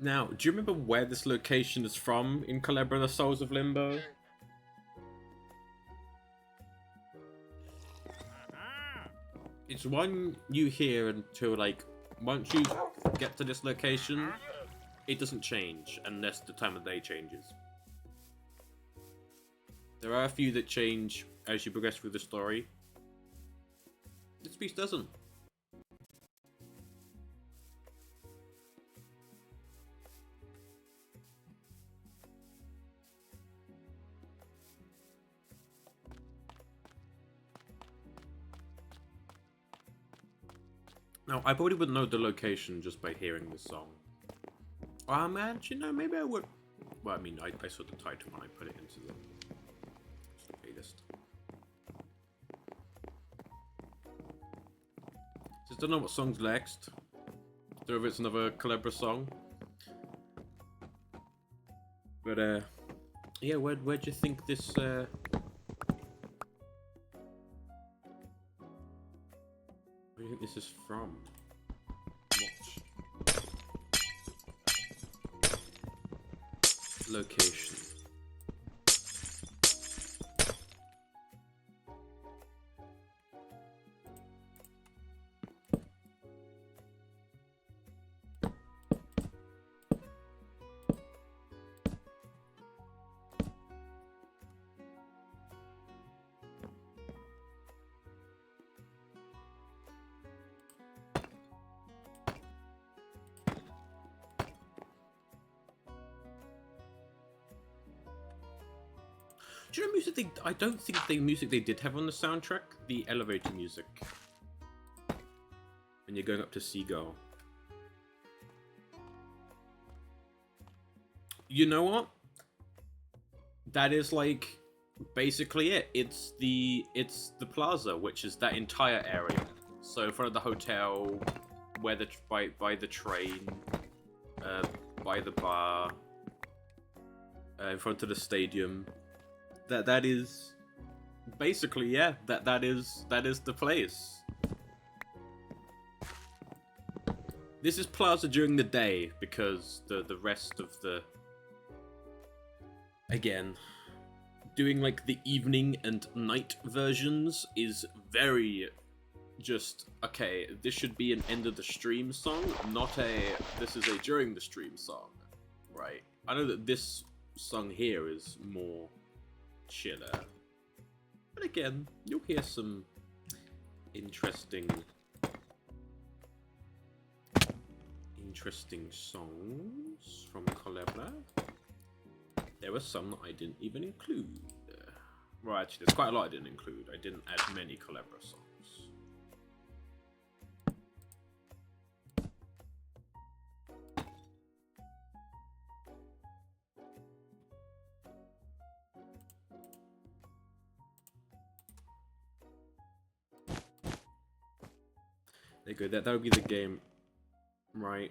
Speaker 1: Now, do you remember where this location is from in Culebra, the Souls of Limbo? It's one you hear until, like, once you get to this location, it doesn't change unless the time of day changes. There are a few that change as you progress through the story. This piece doesn't. Now, I probably wouldn't know the location just by hearing the song. Actually, no, maybe I would. Well, I mean, I saw the title when I put it into the playlist. Just don't know what song's next. Don't know if it's another Culebra song. But, yeah, where'd you think this, Where do you think this is from? Watch. Location. Do you know music I don't think the music they did have on the soundtrack? The elevator music. When you're going up to Seagull. You know what? That is like basically it. It's the plaza, which is that entire area. So in front of the hotel, where by the train, by the bar, in front of the stadium. That is basically, yeah, that is the place. This is Plaza during the day because the rest of the, again, doing like the evening and night versions is very just, okay, this should be an end of the stream song, not this is a during the stream song, right? I know that this song here is more chiller, but again, you'll hear some interesting songs from Culebra. There were some that I didn't even include. Well, actually, there's quite a lot I didn't include. I didn't add many Culebra songs. There you go, that would be the game, right?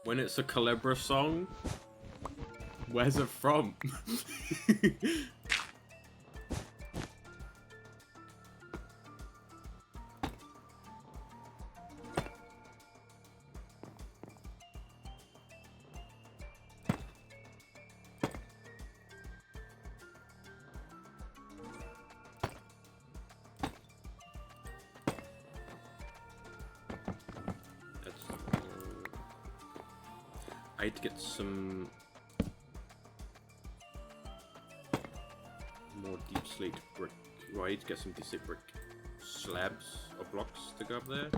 Speaker 1: When it's a Culebra song, where's it from? I need to get some more deep slate brick. Well, I need to get some deep slate brick slabs or blocks to go up there.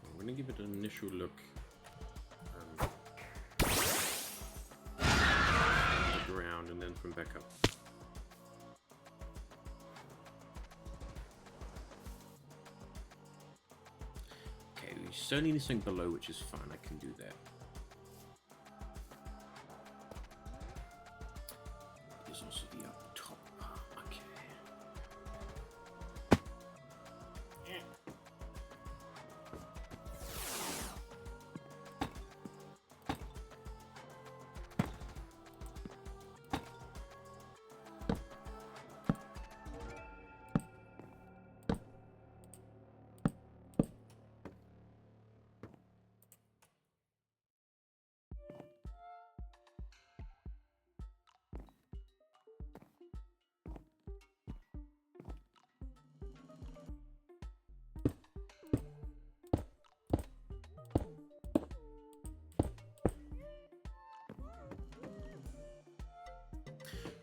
Speaker 1: I'm gonna give it an initial look. Around and then from back up. Okay, we certainly need something below, which is fine. I can do that. There's also the up top. Okay.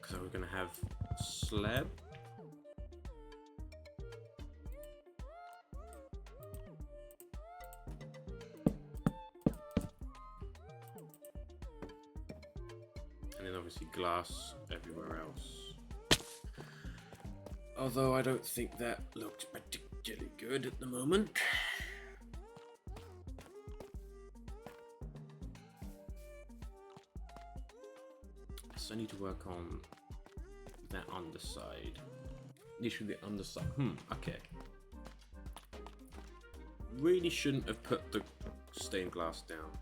Speaker 1: So we're gonna have slab. And then obviously glass everywhere else. Although I don't think that looks particularly good at the moment. So I need to work on that underside. Literally the underside. Okay. Really shouldn't have put the stained glass down.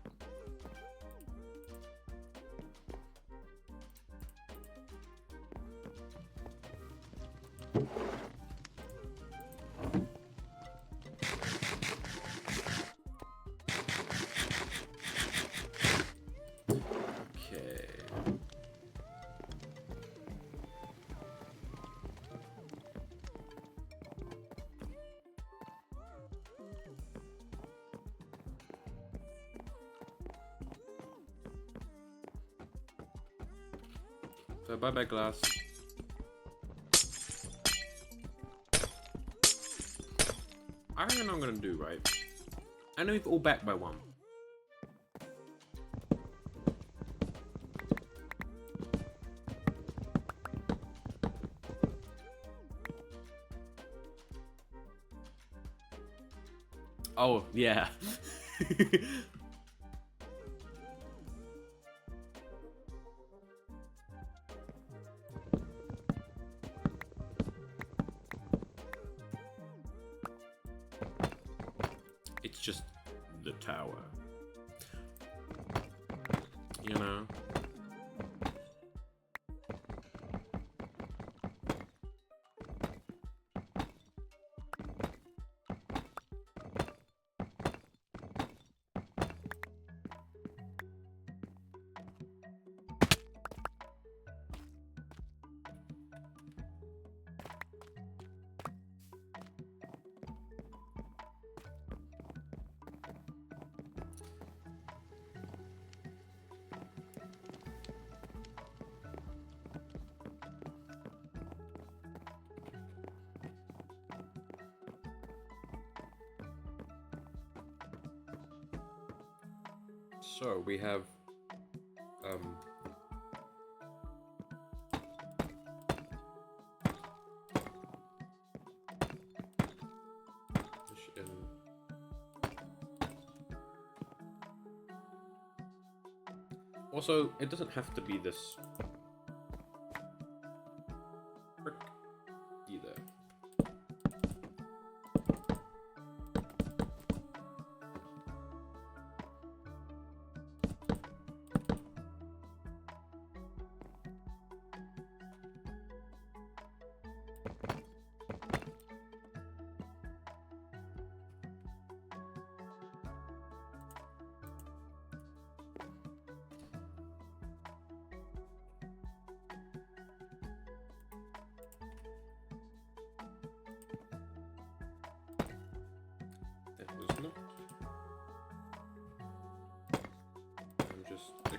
Speaker 1: So bye bye glass. I reckon I'm gonna do right. I know we've all back by one. Oh yeah. It's just the tower. You know? So we have also, it doesn't have to be this brick either.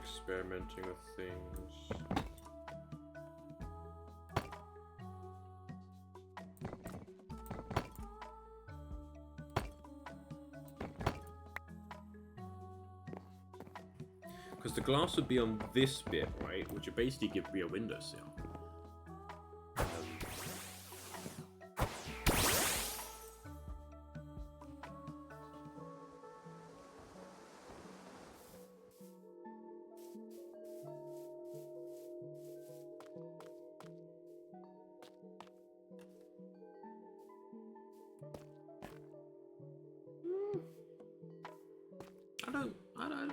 Speaker 1: experimenting with things. Because the glass would be on this bit, right? Which would basically give me a windowsill.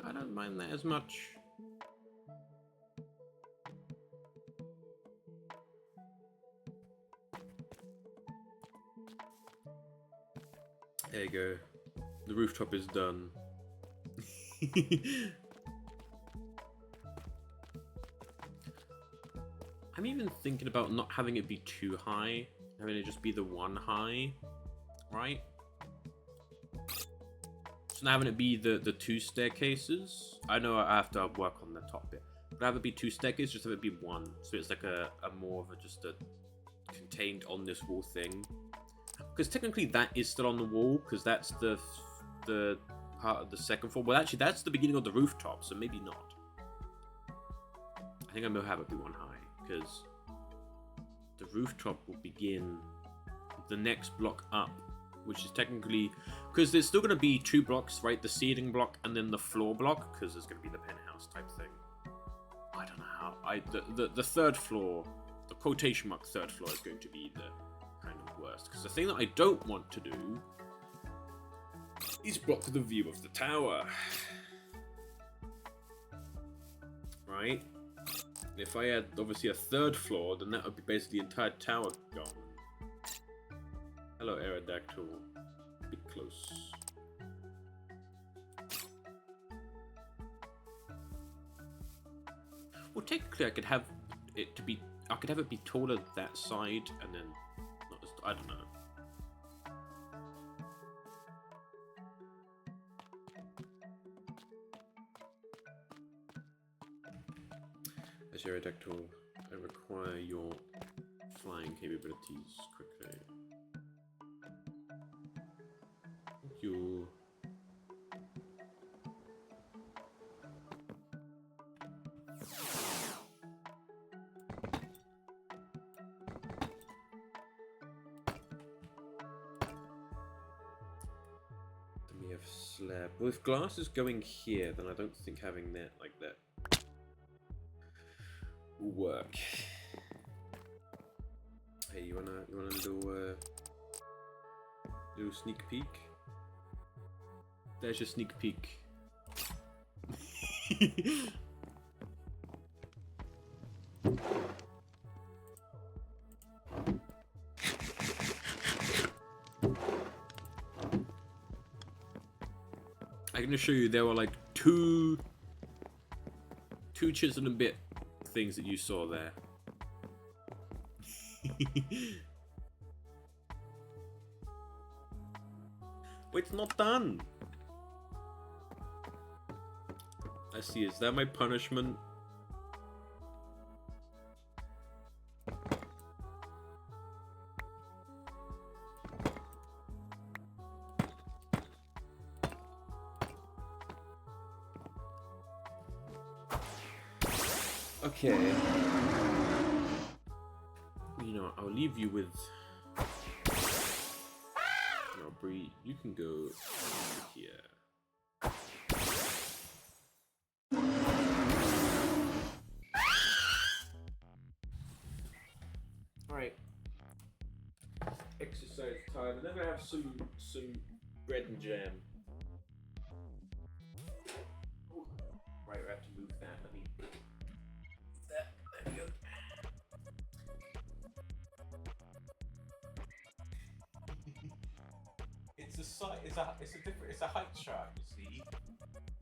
Speaker 1: I don't mind that as much. There you go. The rooftop is done. I'm even thinking about not having it be too high, having it just be the one high, right? So now having it be the two staircases. I know I have to work on the top bit, but have it be two staircases, just have it be one, so it's like a more of a just a contained on this wall thing. Because technically that is still on the wall, because that's the part of the second floor. Well, actually, that's the beginning of the rooftop, so maybe not. I think I'm gonna have it be one high, because the rooftop will begin the next block up, which is technically, because there's still gonna be two blocks, right? The ceiling block and then the floor block, because there's gonna be the penthouse type thing. I don't know how. The third floor, the quotation mark third floor, is going to be the kind of worst, because the thing that I don't want to do is block the view of the tower, right? If I had obviously a third floor, then that would be basically the entire tower gone. Hello, Aerodactyl. Be close. Well, technically, I could have it to be. I could have it be taller that side, and then not as, I don't know. As Aerodactyl, I require your flying capabilities quickly. Thank you. Then we have slab. Well, if glass is going here, then I don't think having that like that will work. Hey, you wanna do little sneak peek? There's your sneak peek. I'm gonna show you there were like two chits and a bit things that you saw there. Wait, it's not done. I see. Is that my punishment? Okay. You know, I'll leave you with. No, Bree, you can go here. Alright. Exercise time, and then I have some bread and jam. Right, we have to move that. Let me move that. There we go.
Speaker 2: It's a height chart, you see.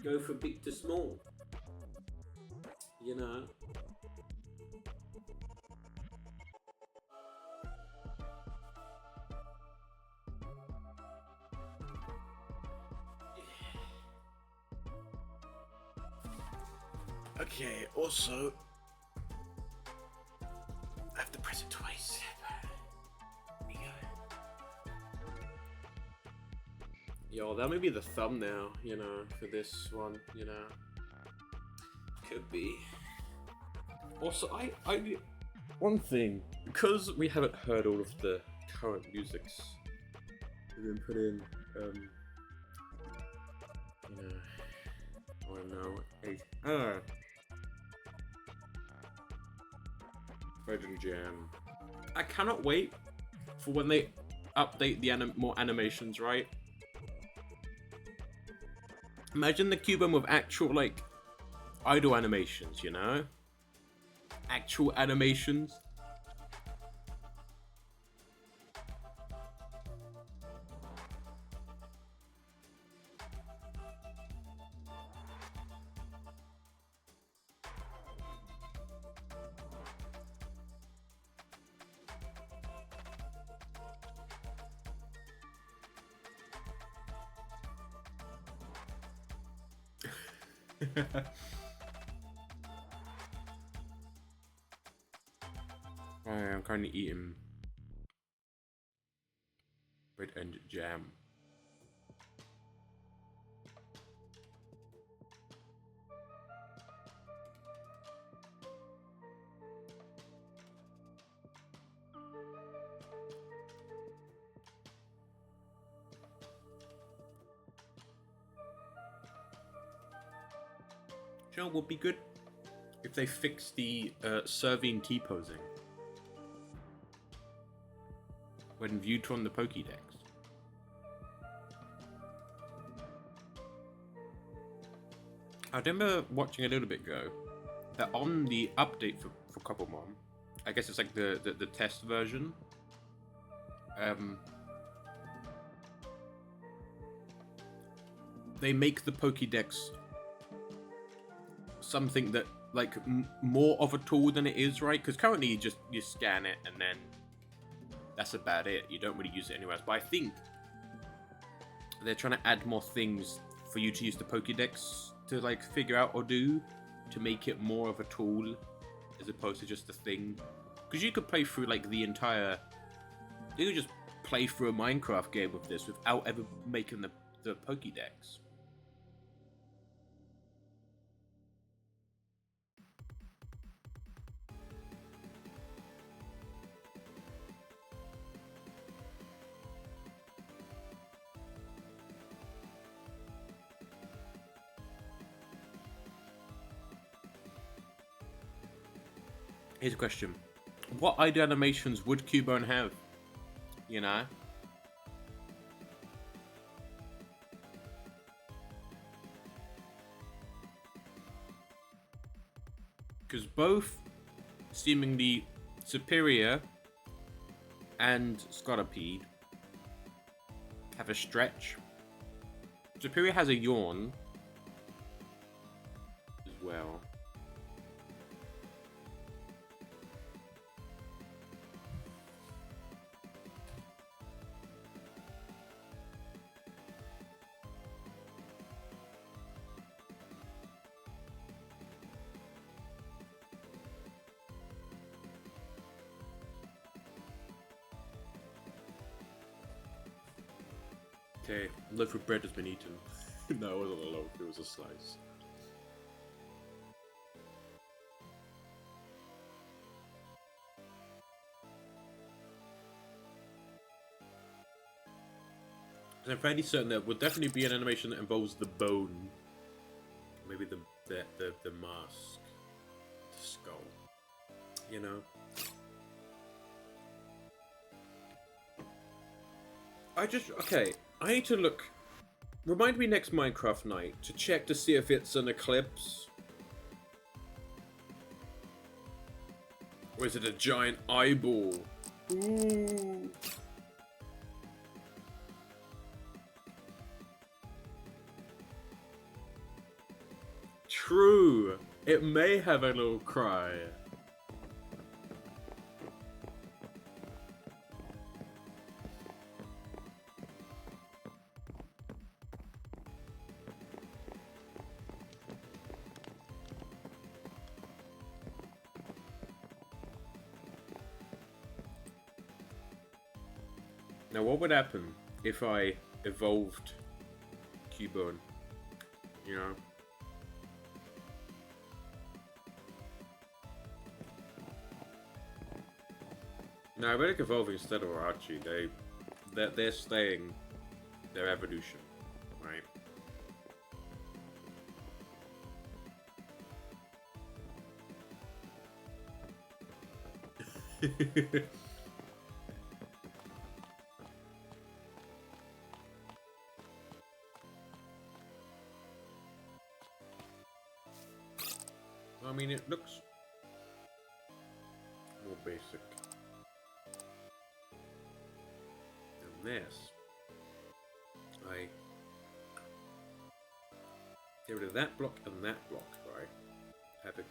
Speaker 1: Go from big to small. You know. Okay, also, I have to press it twice. There we go. Yo, that may be the thumbnail, you know, for this one, you know. Could be. Also, I one thing, because we haven't heard all of the current musics have been put in, you know, I don't know, Virgin Jam. I cannot wait for when they update the more animations, right? Imagine the Cubone with actual, like, idle animations, you know? Actual animations. I'm currently eating bread and jam. You know what would be good? If they fix the serving T-posing when viewed from the Pokédex. I remember watching a little bit ago that on the update for Cobblemon, I guess it's like the test version, they make the Pokédex something that, like, more of a tool than it is, right? Because currently you scan it and then that's about it. You don't really use it anywhere else. But I think they're trying to add more things for you to use the Pokédex to, like, figure out or do to make it more of a tool as opposed to just a thing. Because you could play through, like, the entire... You could just play through a Minecraft game with this without ever making the Pokédex. Here's a question. What idle animations would Cubone have? You know? Because both seemingly Superior and Scolipede have a stretch. Superior has a yawn as well. Okay, loaf of bread has been eaten. No, it wasn't a loaf, it was a slice. I'm fairly certain there will definitely be an animation that involves the bone. Maybe the mask. The skull. You know? Okay, I need to look. Remind me next Minecraft night to check to see if it's an eclipse. Or is it a giant eyeball? Ooh. True. It may have a little cry. Now, what would happen if I evolved Cubone? You know? No, I like evolving instead of Archie. They're staying their evolution, right? I mean, it looks more basic. And this, I get rid of that block and that block, right? Have it.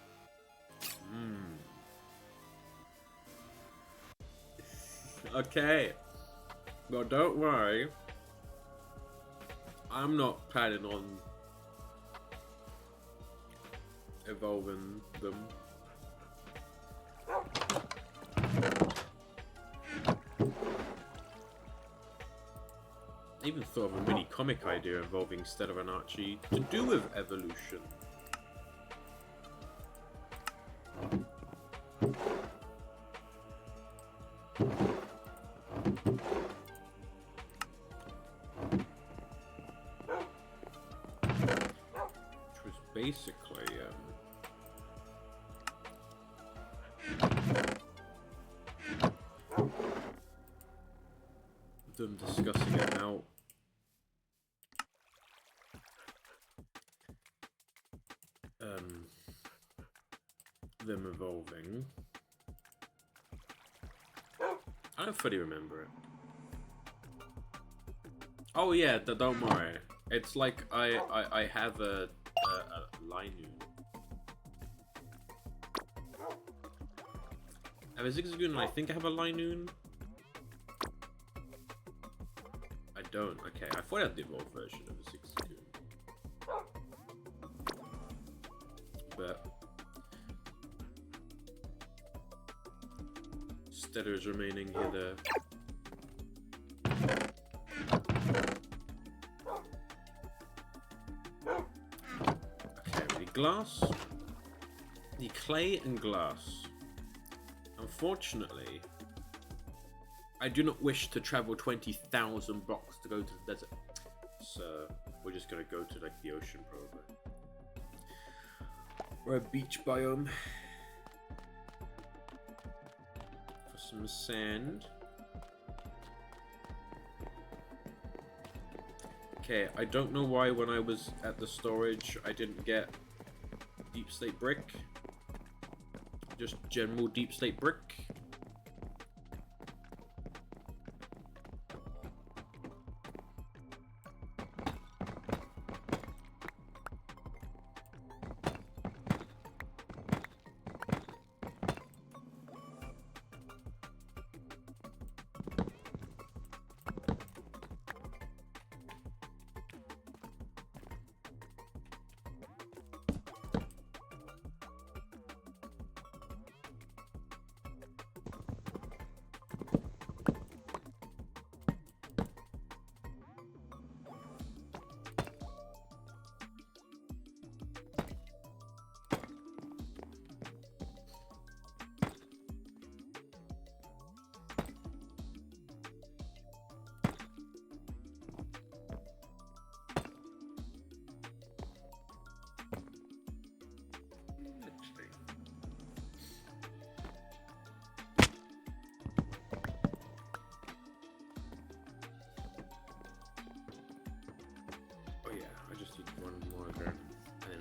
Speaker 1: Okay. Well, don't worry. I'm not planning on evolving them. I even thought of a mini comic idea involving instead of an Archie to do with evolution. Which was basically them discussing about them evolving. I don't fully remember it. Oh yeah, don't worry. It's like I have a Linoon. I have a Zigzagoon and I think I have a Linoon. I don't. Okay, I thought I had the evolved version of a Zigzagoon. But Stetter is remaining here. Okay, the glass, the clay and glass. Unfortunately, I do not wish to travel 20,000 blocks to go to the desert. So we're just gonna go to like the ocean probably. Or a beach biome. For some sand. Okay, I don't know why when I was at the storage I didn't get deep slate brick. Just general deep slate brick.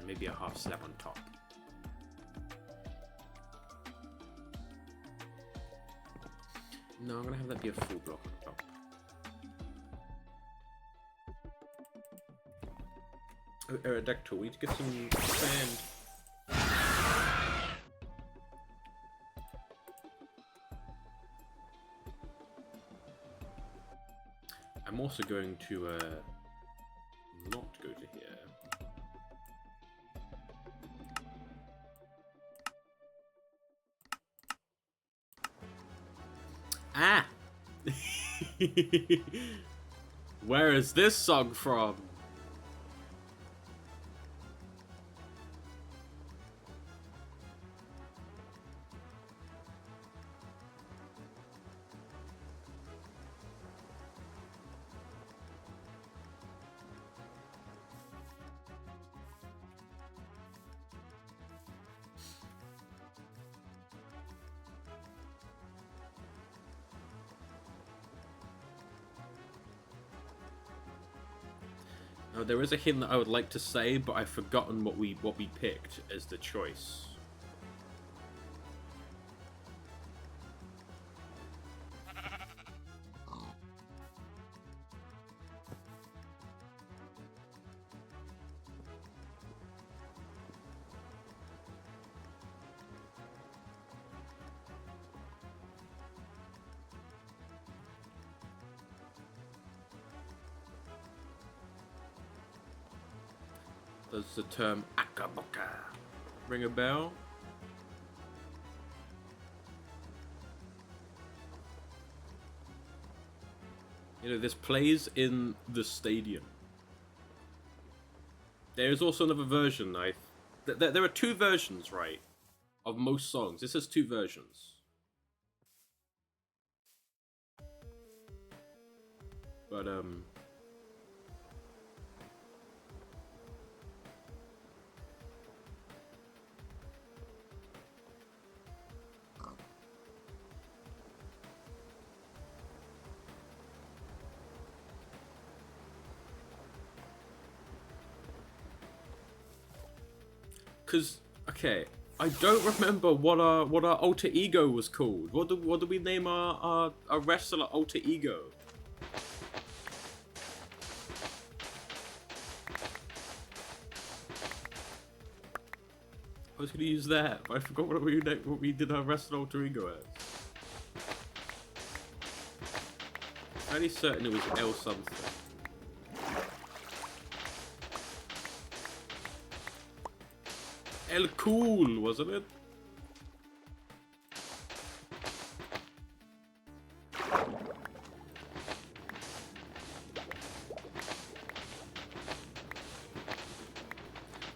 Speaker 1: Maybe a half slab on top. No, I'm gonna have that be a full block on top. Aerodactyl, we need to get some sand. I'm also going to not go to here. Ah! Where is this song from? Now, there is a hint that I would like to say, but I've forgotten what we picked as the choice. Does the term Akaboka ring a bell? You know, this plays in the stadium. There is also another version. There are two versions, right, of most songs. This has two versions. But because, okay, I don't remember what our alter ego was called. What do we name our wrestler alter ego? I was gonna use that, but I forgot what we did our wrestler alter ego as. Fairly certain it was L something. El Cool, wasn't it?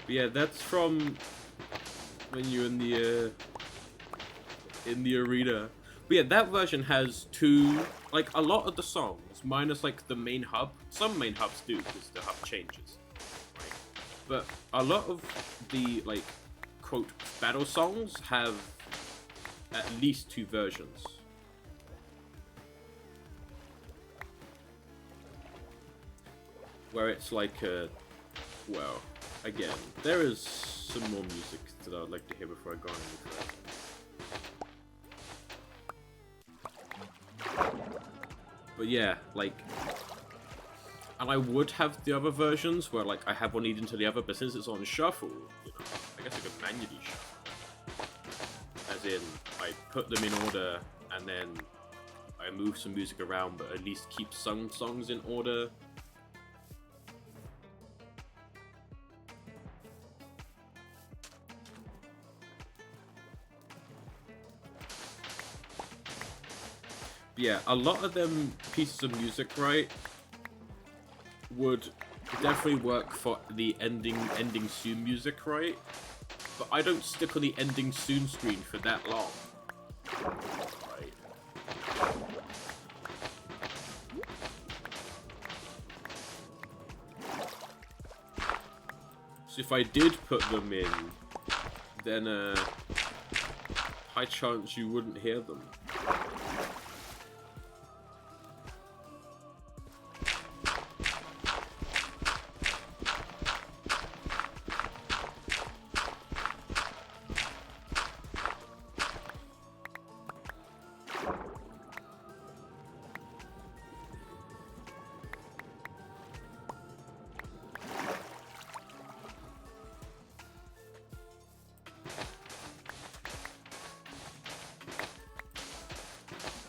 Speaker 1: But yeah, that's from when you're in the arena. But yeah, that version has two, like a lot of the songs, minus like the main hub. Some main hubs do, because the hub changes. Right? But a lot of the like quote battle songs have at least two versions. Where it's like well, again, there is some more music that I'd like to hear before I go on any further. But yeah, like, and I would have the other versions where like I have one leading to the other, but since it's on shuffle, you know, I guess I could manually shuffle. As in, I put them in order and then I move some music around, but at least keep some songs in order. Yeah, a lot of them pieces of music, right, would definitely work for the ending soon music, right? But I don't stick on the ending soon screen for that long. Right. So if I did put them in, then high chance you wouldn't hear them.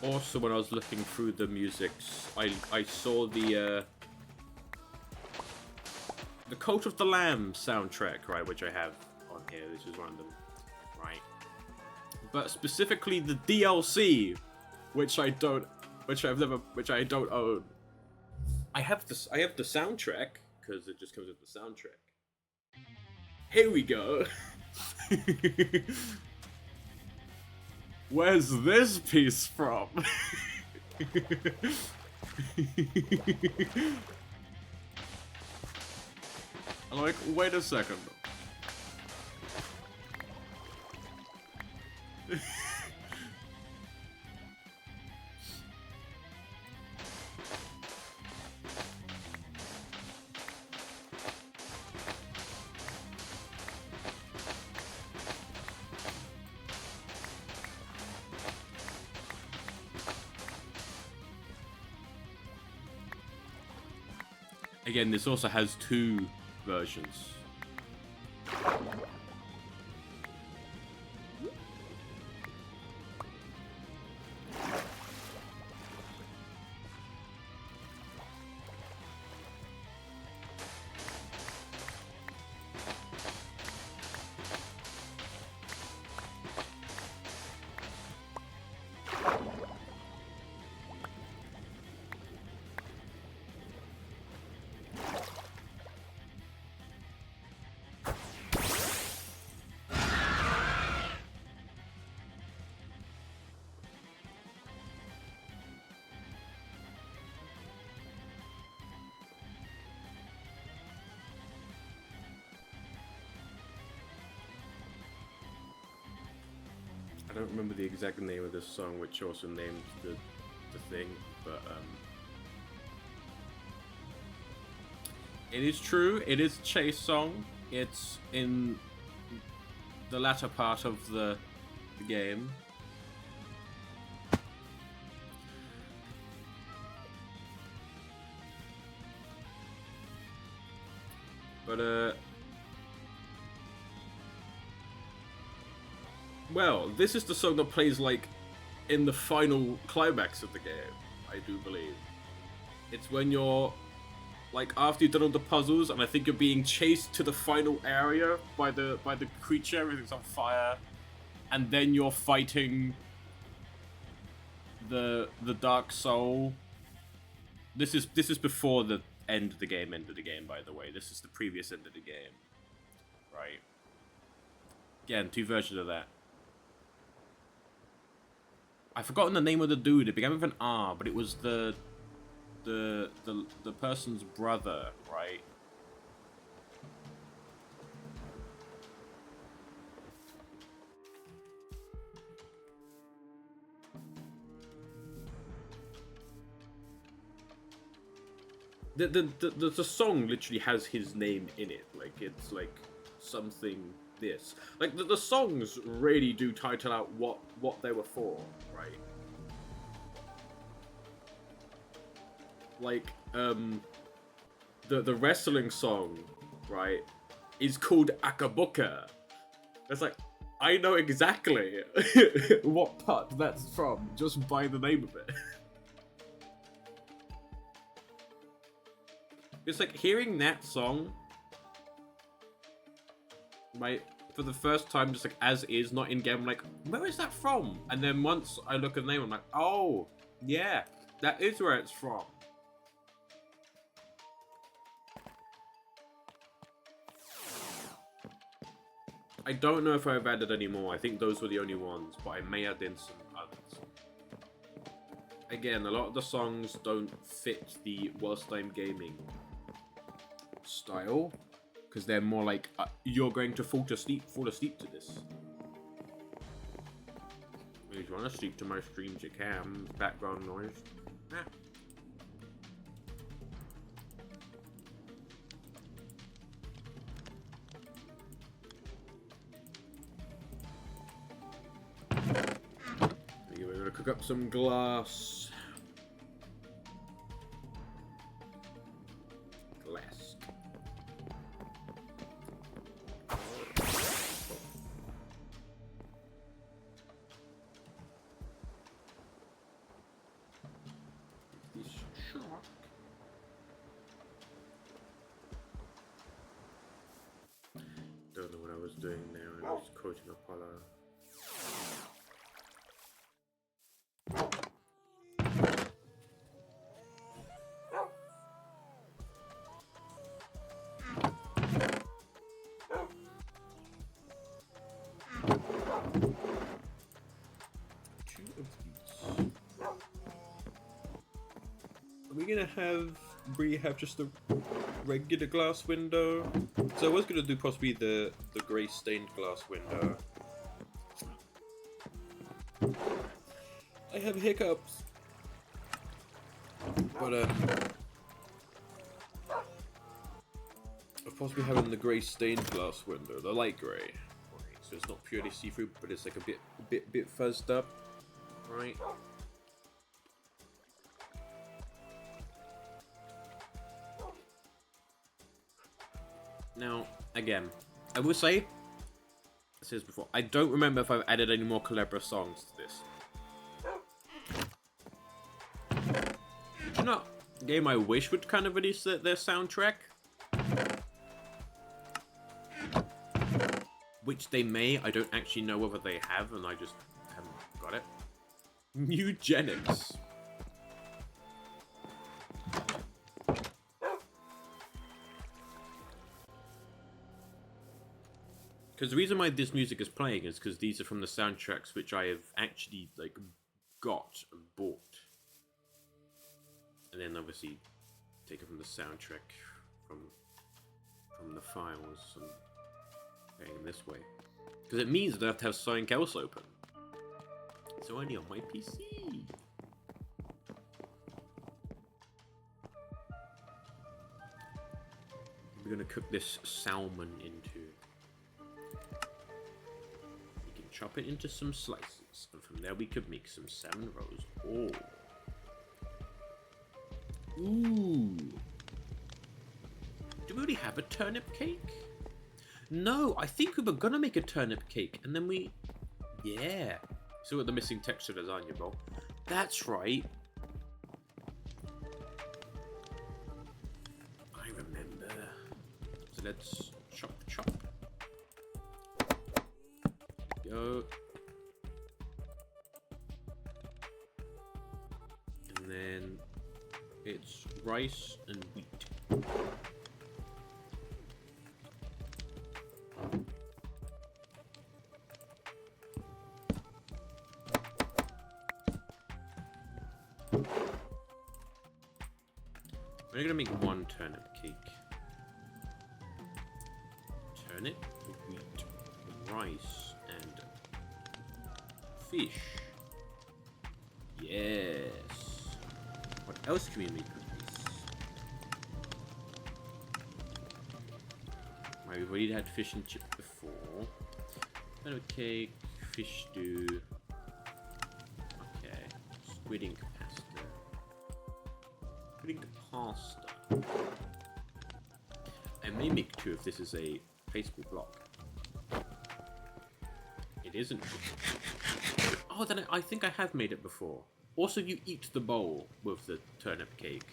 Speaker 1: Also, when I was looking through the musics, I saw the Cult of the Lamb soundtrack, right, which I have on here. This is random, right? But specifically the DLC, which I don't which I don't own. I have the soundtrack because it just comes with the soundtrack. Here we go. Where's this piece from? I'm like, wait a second. Again, this also has 2 versions. I don't remember the exact name of this song, which also named the thing, but it is true. It is a chase song. It's in the latter part of the game. But well, this is the song that plays, like, in the final climax of the game, I do believe. It's when you're, like, after you've done all the puzzles, and I think you're being chased to the final area by the creature, everything's on fire, and then you're fighting the Dark Soul. This is before the end of the game, by the way. This is the previous end of the game. Right. Again, 2 versions of that. I've forgotten the name of the dude. It began with an R, but it was the person's brother, right? The song literally has his name in it. Like, it's like something this. Like, the songs really do title out what they were for, right? Like, the wrestling song, right, is called Akabuka. It's like, I know exactly what part that's from just by the name of it. It's like hearing that song, right, for the first time, just like as is, not in game. I'm like, where is that from? And then once I look at the name, I'm like, oh, yeah, that is where it's from. I don't know if I've added any more. I think those were the only ones, but I may add in some others. Again, a lot of the songs don't fit the whilst I'm gaming style, because they're more like, you're going to fall asleep to this. If you want to sleep to my streams, you can. Background noise. Eh. We're gonna cook up some glass. Don't know what I was doing there when I was quoting Apollo. we gonna have Bree have just a regular glass window? So I was gonna do possibly the grey stained glass window. I have hiccups. But of possibly having the grey stained glass window, the light grey. So it's not purely see-through, but it's like a bit fuzzed up. Right. Now, again, I will say, I said this before, I don't remember if I've added any more Culebra songs to this. You know, a game I wish would kind of release their soundtrack. Which they may, I don't actually know whether they have, and I just haven't got it. Eugenics. Because the reason why this music is playing is because these are from the soundtracks which I have actually, like, got and bought. And then obviously taken from the soundtrack from the files and playing this way. Because it means that I have to have something else open. It's only on my PC. We're gonna cook this salmon into. We can chop it into some slices, and from there we could make some salmon rolls. Oh. Ooh. Do we already have a turnip cake? No, I think we were gonna make a turnip cake, and then we... Yeah. See what the missing texture lasagna bowl. That's right. I remember. So let's chop. Go. And then it's rice and wheat. We're gonna make one turnip cake. Turnip, wheat, rice, and fish. Yes. What else can we make with this? Right, we've already had fish and chips before. Turnip cake, fish stew. Okay, squid ink pasta. Pasta. I may make two if this is a pastry block. It isn't. Oh, then I think I have made it before. Also, you eat the bowl with the turnip cake.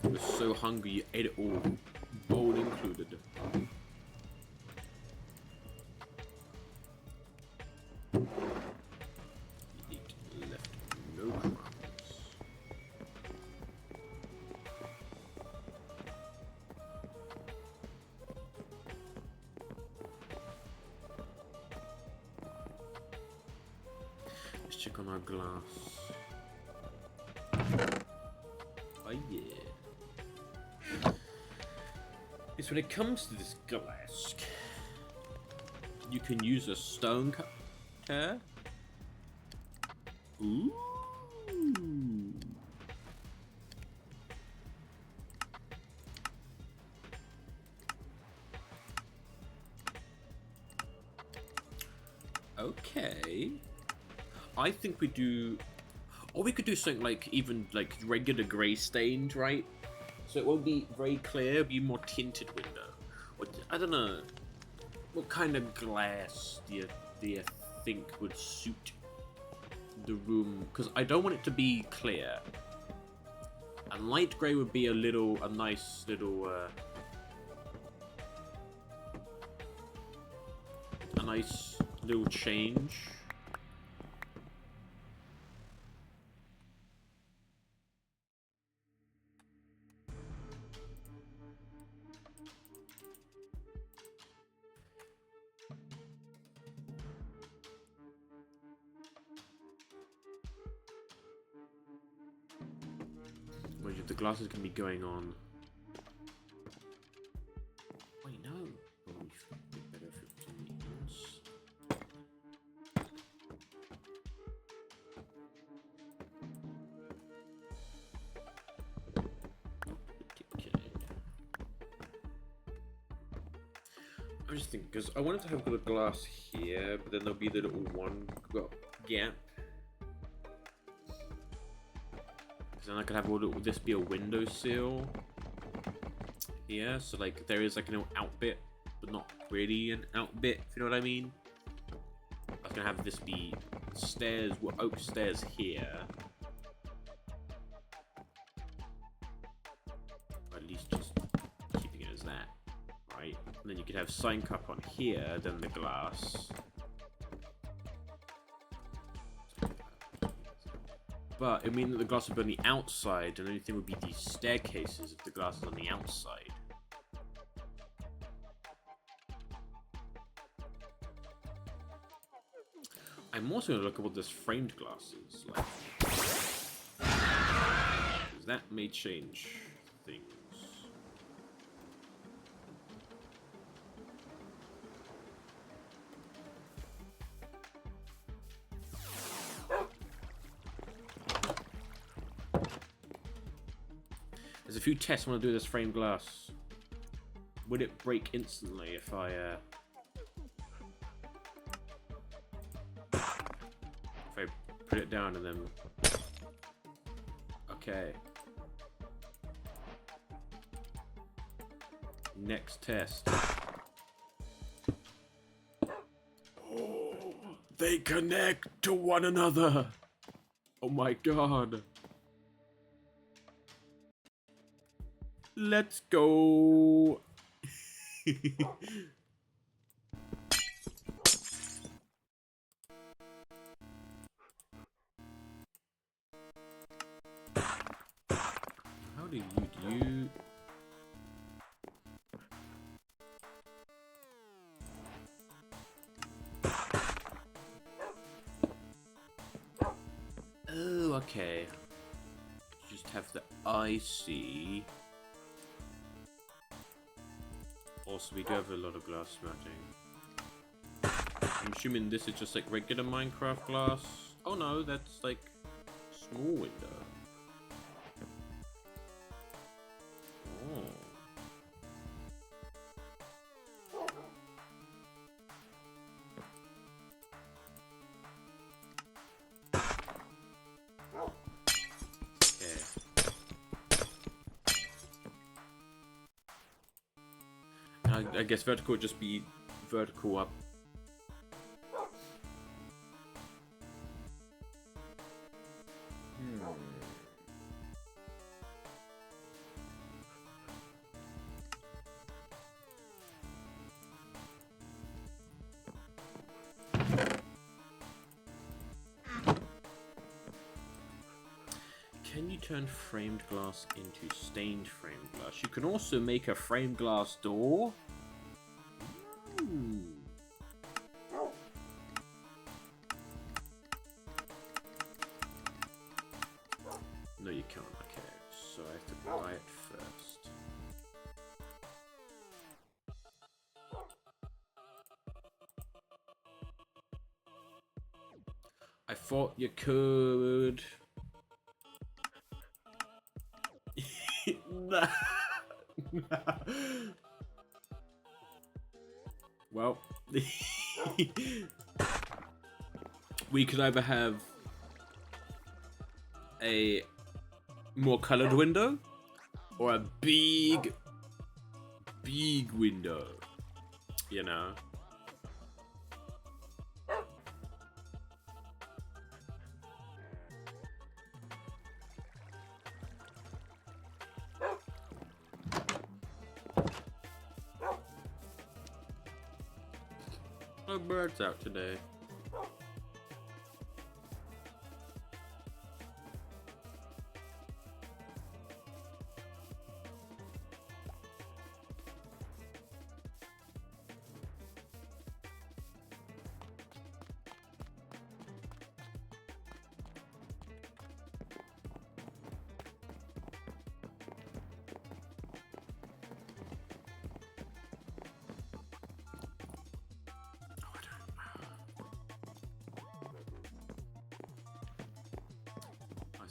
Speaker 1: I was so hungry, you ate it all, bowl included. Let's check on our glass. Oh yeah. Yes, when it comes to this glass, you can use a stone cutter. Ooh. Okay. I think we do... Or we could do something like, even like regular grey stained, right? So it won't be very clear, it'll be more tinted window. Or, I don't know. What kind of glass do you think would suit the room? Because I don't want it to be clear. And light grey would be a nice little... a nice little change. Wait, the glass is gonna be going on. Wait, no. Oh, we should be better if it's on the ends. I'm just thinking, because I wanted to have the glass here, but then there'll be the little gap. Because then I could have this be a windowsill here, so like there is like an out bit, but not really an out bit, if you know what I mean. I was gonna have this be stairs, oak stairs here. Or at least just keeping it as that. Right? And then you could have sign cup on here, then the glass. But it would mean that the glass would be on the outside, and the only thing would be these staircases if the glass is on the outside. I'm also going to look at what this framed glass is like. Because that may change things. There's a few tests I want to do with this framed glass. Would it break instantly if I put it down and then... Okay. Next test. Oh, they connect to one another. Oh my god. Let's go. How do you Oh, okay. Just have the IC. Also, we do have a lot of glass matting. I'm assuming this is just like regular Minecraft glass. Oh no, that's like small window. Oh. I guess vertical would just be vertical up. Can you turn framed glass into stained framed glass? You can also make a framed glass door. No, you can't. Okay, so I have to buy it first. I thought you could. Nah. Well, we could either have a more colored window or a big window, you know. No birds out today.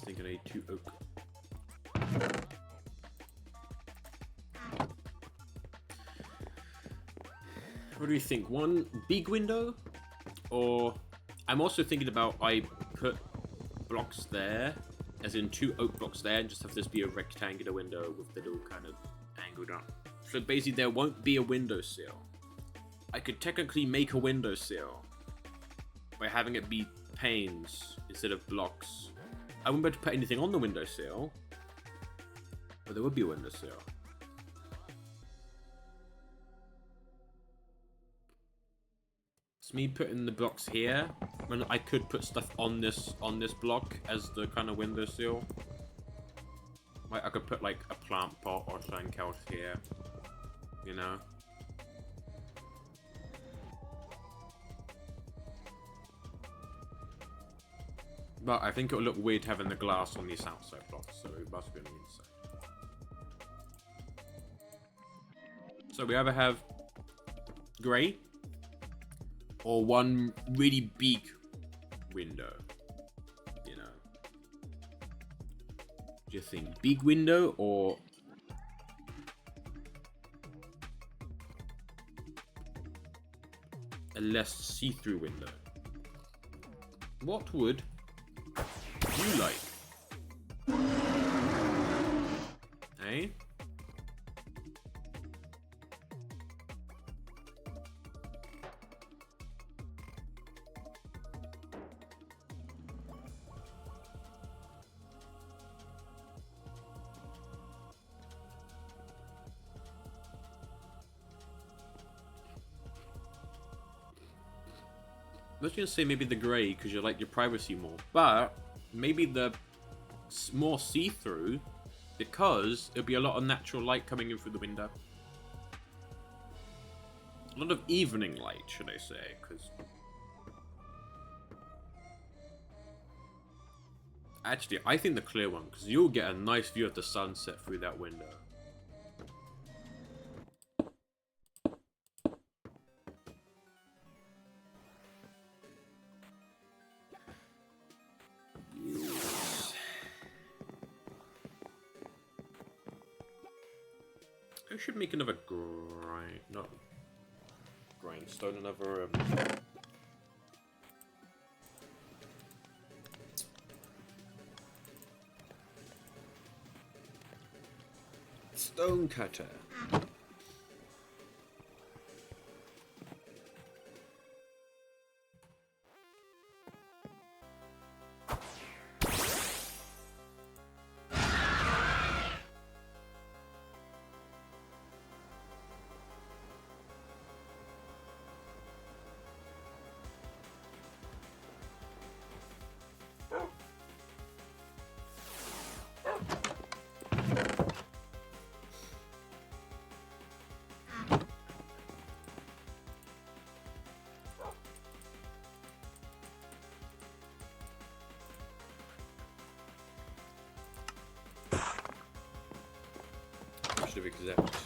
Speaker 1: think I need 2 oak. What do you think? One big window? Or I'm also thinking about I put blocks there, as in 2 oak blocks there, and just have this be a rectangular window with the little kind of angled up. So basically there won't be a windowsill. I could technically make a windowsill by having it be panes instead of blocks. I wouldn't be able to put anything on the windowsill, but there would be a windowsill. It's me putting the blocks here, when I could put stuff on this block as the kind of windowsill. Like I could put like a plant pot or something else here, you know. But I think it will look weird having the glass on these outside blocks, so it must be on the inside. So we either have grey or one really big window, you know. Do you think big window or a less see-through window? What would you like? Eh? I was gonna say maybe the grey because you like your privacy more, but maybe the more see-through because it'll be a lot of natural light coming in through the window. A lot of evening light, should I say? Because actually, I think the clear one because you'll get a nice view of the sunset through that window. I should make another grindstone, another stone cutter. Should have exact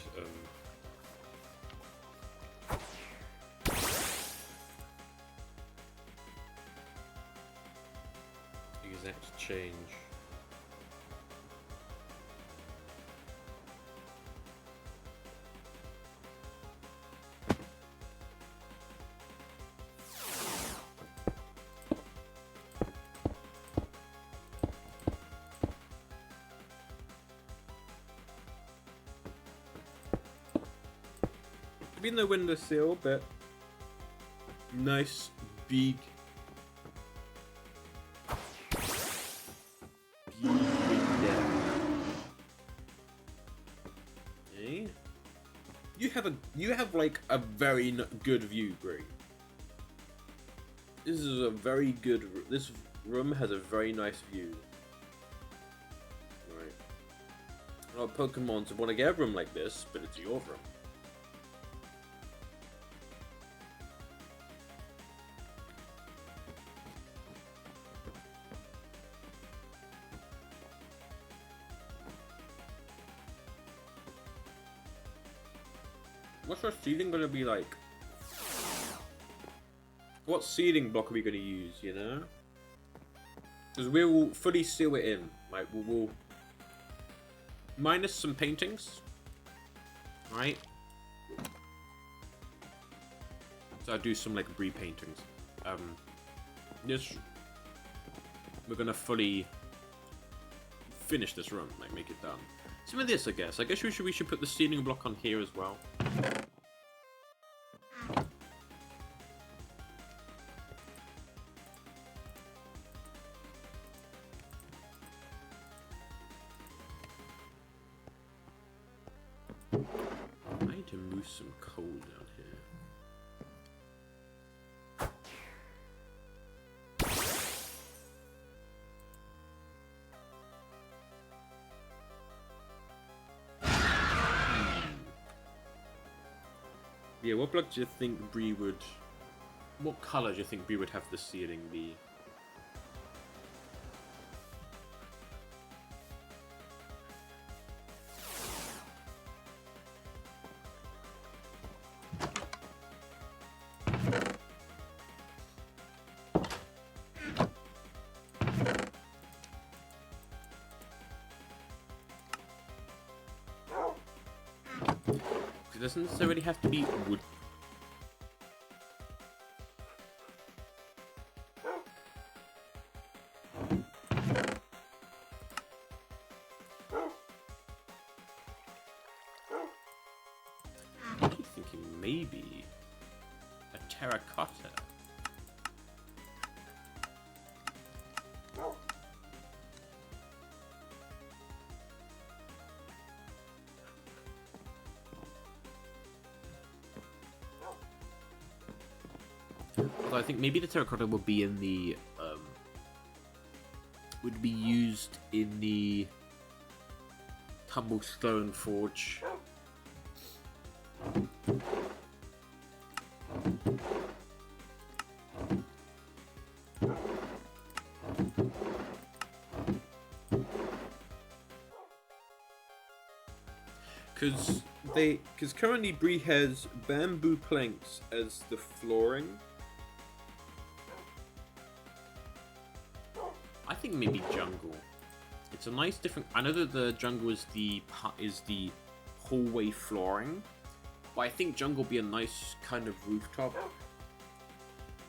Speaker 1: exact change. Be in the windowsill, but nice big window. Okay. You have like a very good view, Greg. This is a very good. This room has a very nice view. Right. A lot of Pokemons want to get a room like this, but it's your room. What's our seating gonna be like? What seating block are we gonna use, you know? Because we will fully seal it in. Like, we'll minus some paintings. Right? So I'll do some, like, repaintings. This... We're gonna fully finish this room, like, make it done. Some of this, I guess. I guess we should put the ceiling block on here as well. I need to move some coal down here. Yeah, what block do you think Bree would... What colour do you think Bree would have the ceiling be? It doesn't necessarily have to be wood. I'm thinking maybe a terracotta. Although I think maybe the terracotta would be in the would be used in the Tumblestone Forge. Because currently Bree has bamboo planks as the flooring. I think maybe jungle. It's a nice different. I know that the jungle is the hallway flooring, but I think jungle would be a nice kind of rooftop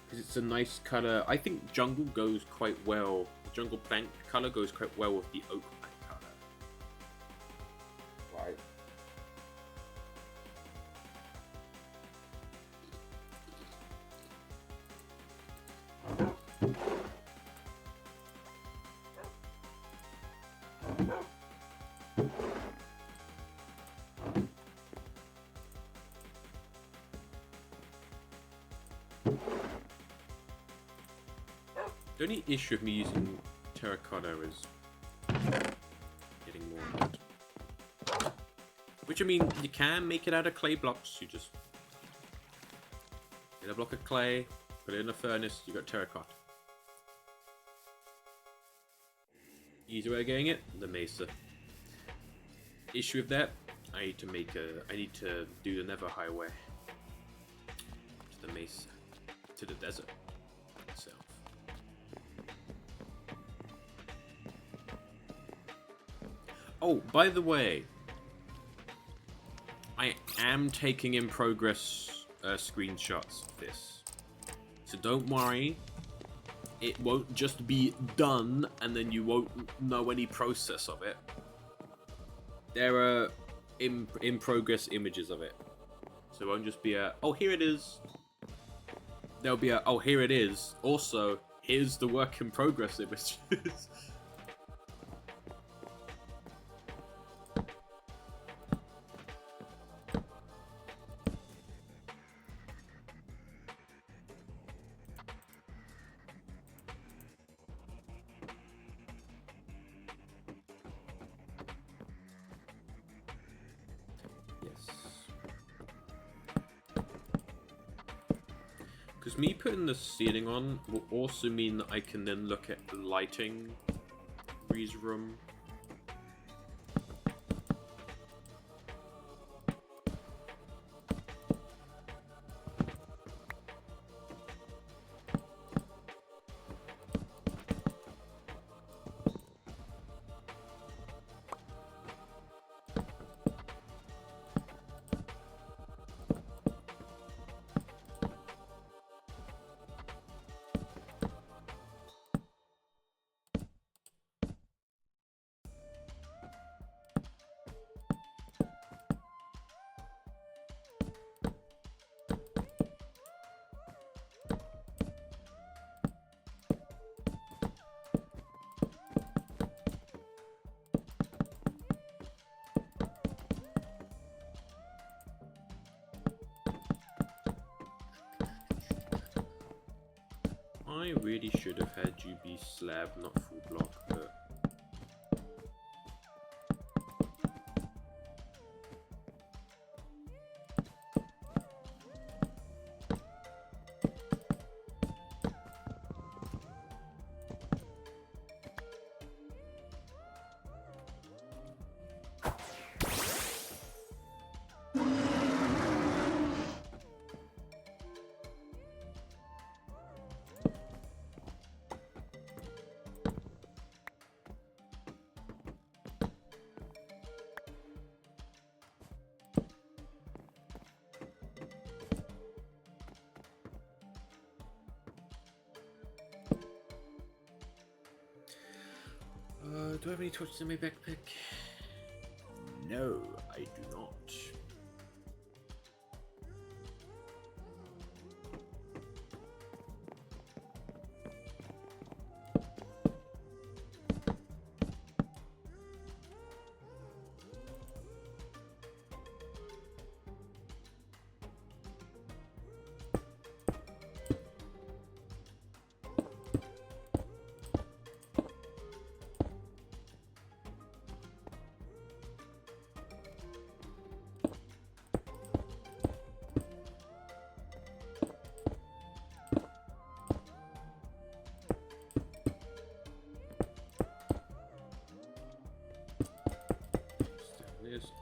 Speaker 1: because it's a nice color. I think jungle goes quite well. The jungle plank color goes quite well with the oak plank color. Right. The only issue of me using terracotta is getting more of it. Which, I mean, you can make it out of clay blocks. You just get a block of clay, put it in a furnace, you got terracotta. Easy way of getting it, the mesa. Issue with that, I need to do the Nether Highway to the mesa, to the desert itself. Oh, by the way, I am taking in progress screenshots of this, so don't worry. It won't just be done and then you won't know any process of it. There are in progress images of it, so it won't just be a, oh, here it is. There'll be a, oh, here it is. Also, here's the work in progress images. Because me putting the ceiling on will also mean that I can then look at lighting Bree's room. I really should have had you be slab, not full block, but... do I have any torches in my backpack? No, I do not.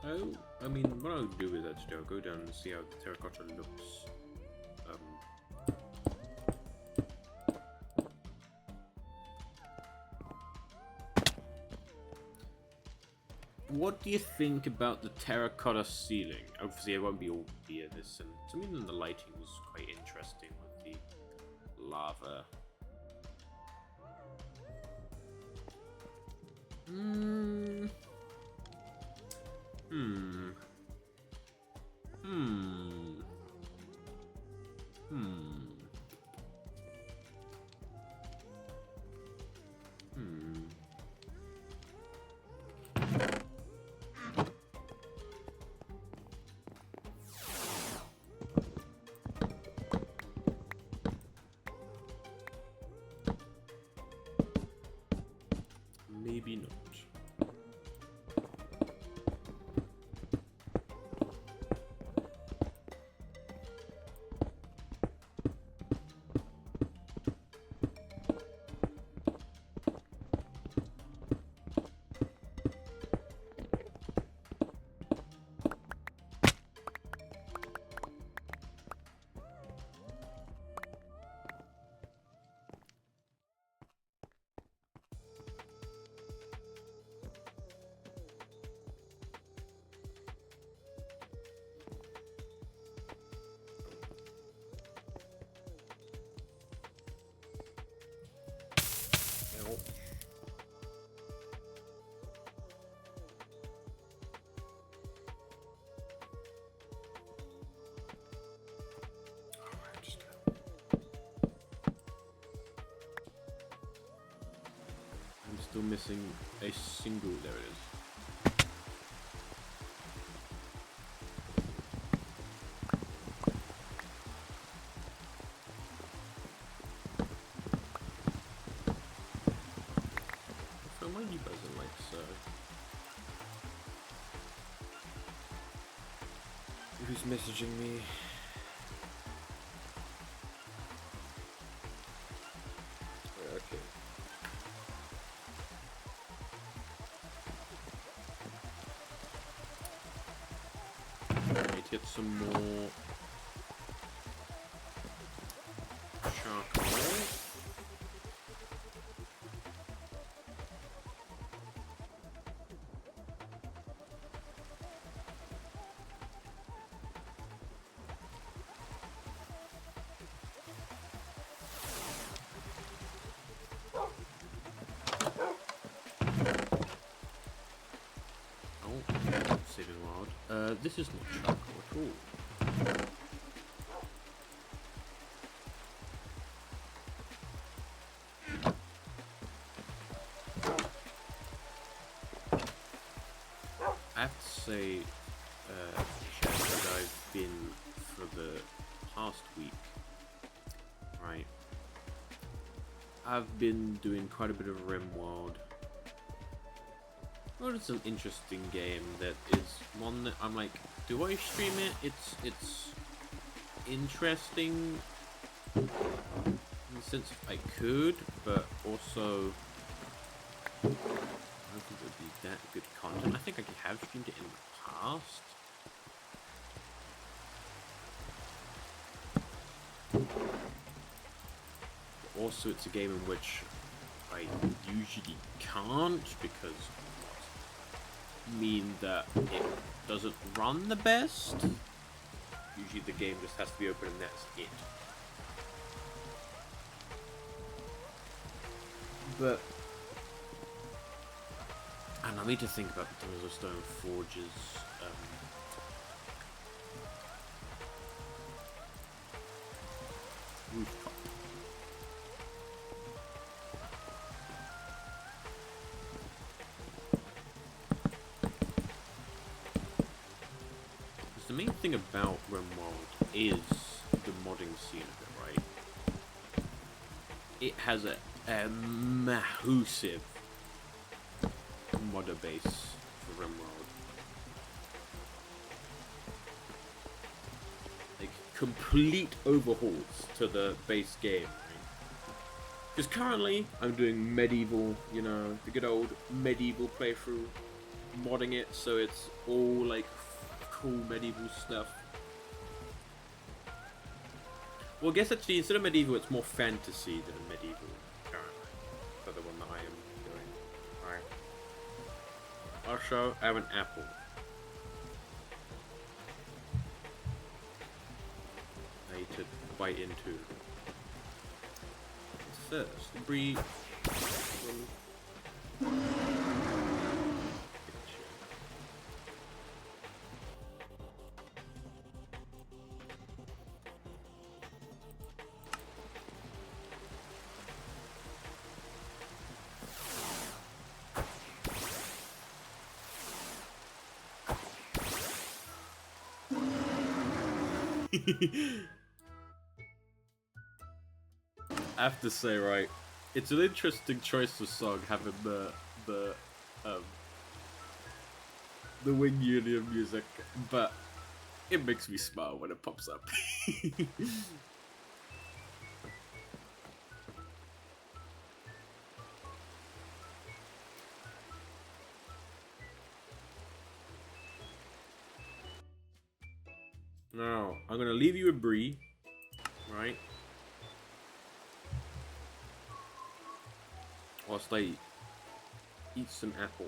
Speaker 1: Oh, I mean, what I'll do is actually I'll go down and see how the terracotta looks. What do you think about the terracotta ceiling? Obviously, it won't be all via this, and to me, the lighting was quite interesting with the lava. Hmm. Maybe not. Still missing a single. There it is. So my you buzzing like so. Who's messaging me? Okay. Get some more charcoal. Oh, saving wild. This is not charcoal at all. I have to say, Chef, that I've been for the past week, right, I've been doing quite a bit of RimWorld. Well, it's an interesting game that is one that I'm like, do I stream it? It's interesting in the sense of I could, but also I don't think it would be that good content. I think I have streamed it in the past. But also, it's a game in which I usually can't because mean that it doesn't run the best. Usually the game just has to be open and that's it. But and I need to think about the Tunnels of Stone Forge's rooftop. Because the main thing about RimWorld is the modding scene of it, right? It has a massive modder base for RimWorld. Like, complete overhauls to the base game, right? Because currently, I'm doing medieval, you know, the good old medieval playthrough, modding it so it's all, like, cool medieval stuff. Well, I guess actually, instead of medieval, it's more fantasy than medieval, currently, for the one that I am doing. Alright. Also, I have an apple. I need to bite into. First, breathe. I have to say, right, it's an interesting choice of song having the Wing Union music, but it makes me smile when it pops up. Now, I'm gonna leave you with Bree, right? Whilst I eat some apple.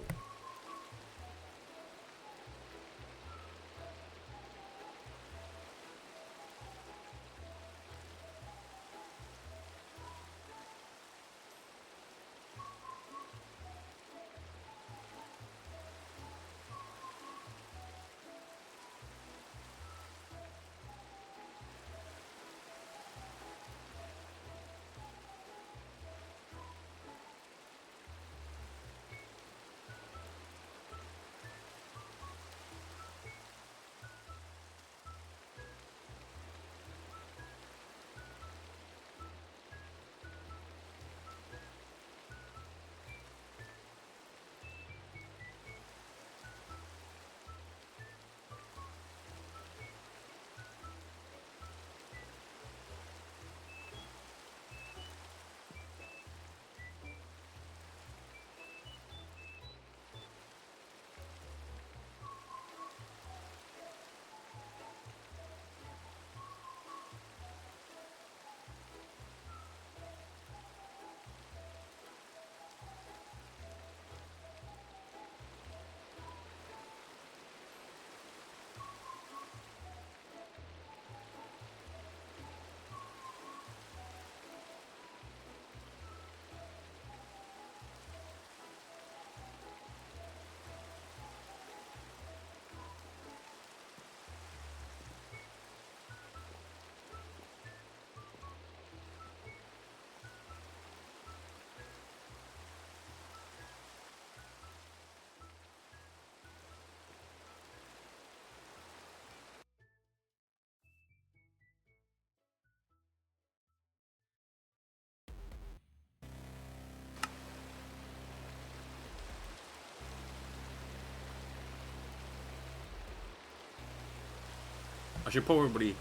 Speaker 1: should probably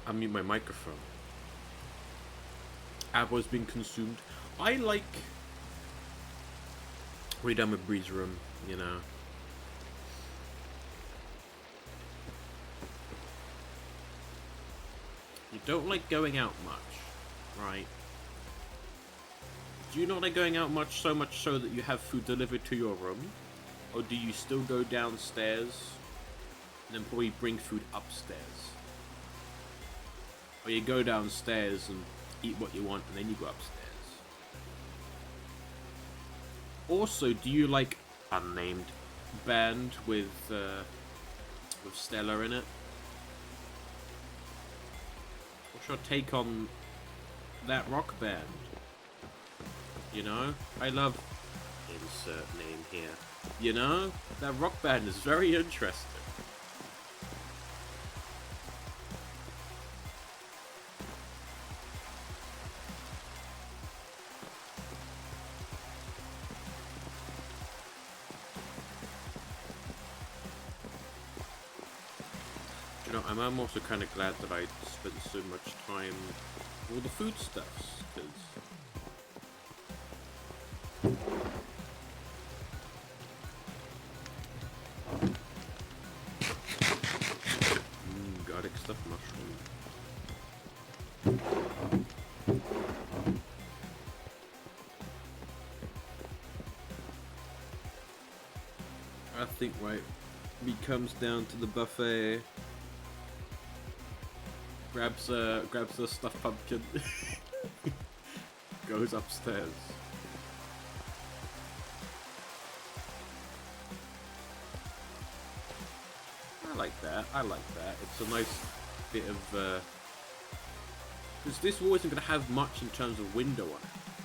Speaker 1: unmute my microphone. Apple's being consumed. I like way down with Bree's room, you know. You don't like going out much, right? Do you not like going out much, so much so that you have food delivered to your room? Or do you still go downstairs and then probably bring food upstairs? Or you go downstairs and eat what you want and then you go upstairs? Also, do you like unnamed band with Stella in it? What's your take on that rock band? You know, I love insert name here. You know, that rock band is very interesting. You know, I'm also kind of glad that I spent so much time with all the foodstuffs, because garlic stuffed mushroom. I think right, he comes down to the buffet, grabs a stuffed pumpkin, goes upstairs. I like that. It's a nice bit of because this wall isn't going to have much in terms of window on it,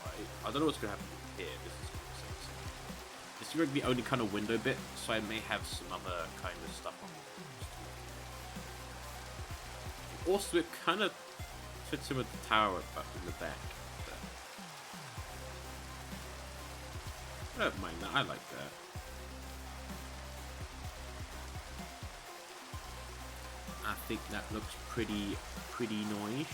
Speaker 1: right? I don't know what's going to happen here. This is going to be the only kind of window bit, so I may have some other kind of stuff on it. Also, it kind of fits in with the tower up in the back. But I don't mind that. I like that. I think that looks pretty nice.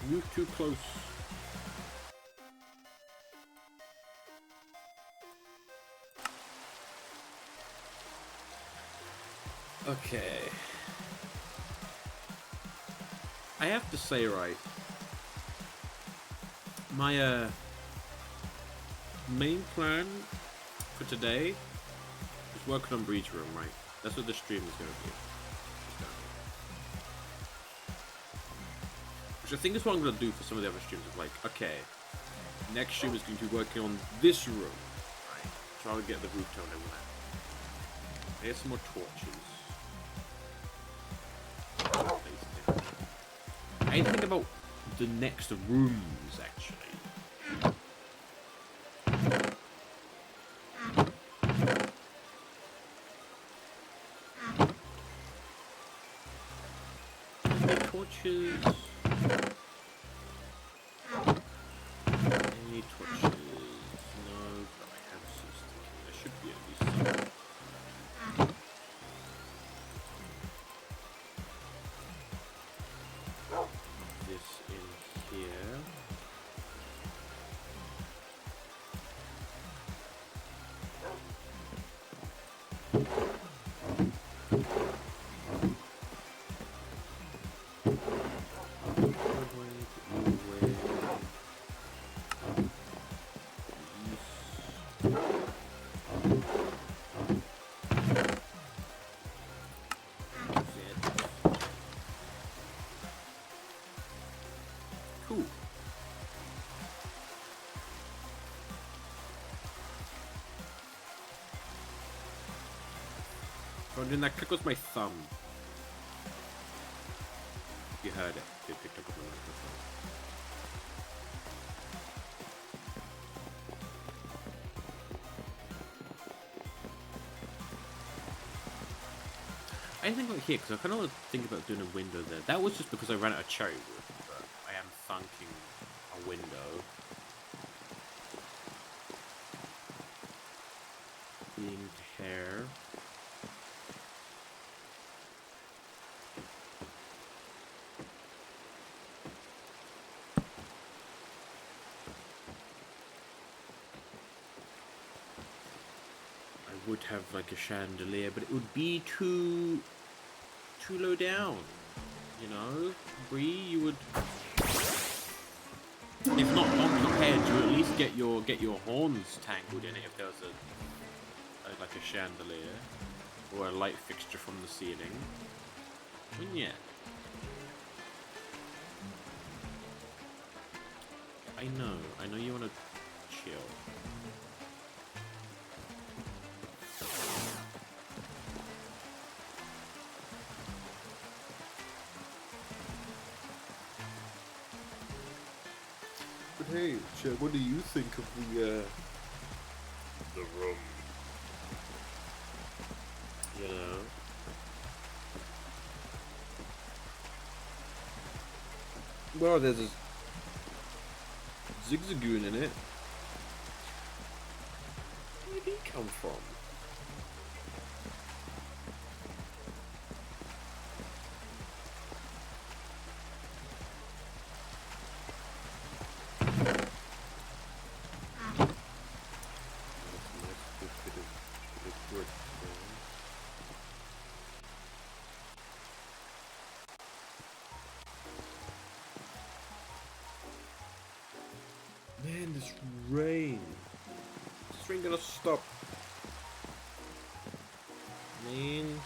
Speaker 1: Move too close. Okay. I have to say, right, my main plan for today is working on Bree's room, right? That's what the stream is going to be. Which I think is what I'm going to do for some of the other streams. Is like, okay, next stream is going to be working on this room, right? Try to get the roof tone in that. I get some more torches. I need to think about the next rooms, actually. Torches. Any torches? No, but I have some stuff. There should be at least some. Cool. I'm doing that click with my thumb. You heard it. It picked up with my microphone. I think like here, because I kind of think about doing a window there. That was just because I ran out of cherry wood, but I am funking a window. Being hair. I would have like a chandelier, but it would be too low down. You know, Bree, you would, if not bonk your head, you at least get your horns tangled in it if there was like a chandelier or a light fixture from the ceiling. And yeah, I know you want to chill. But hey, Chad, what do you think of the room? You know? Well, there's a Zigzagoon in it. Where did he come from? Man, this rain. This rain gonna stop. Man.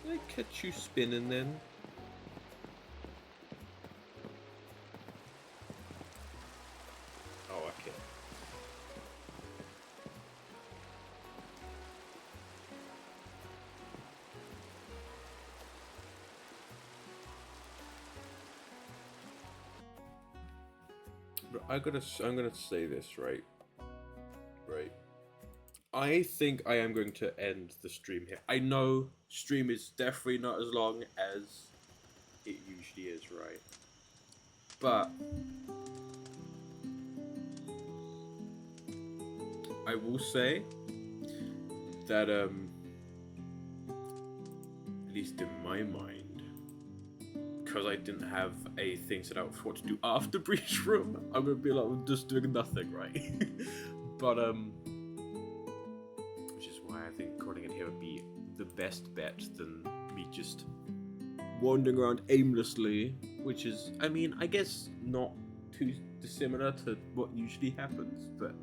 Speaker 1: Did I catch you spinning then? Oh, okay. But I'm gonna say this, right? Right. I think I am going to end the stream here. I know stream is definitely not as long as it usually is, right? But I will say that at least in my mind, because I didn't have a thing set out for what to do after Breach Room, I'm gonna be like, I'm just doing nothing, right? But which is why I think calling it here would be the best bet than me just wandering around aimlessly, which is, I mean, I guess not too dissimilar to what usually happens, but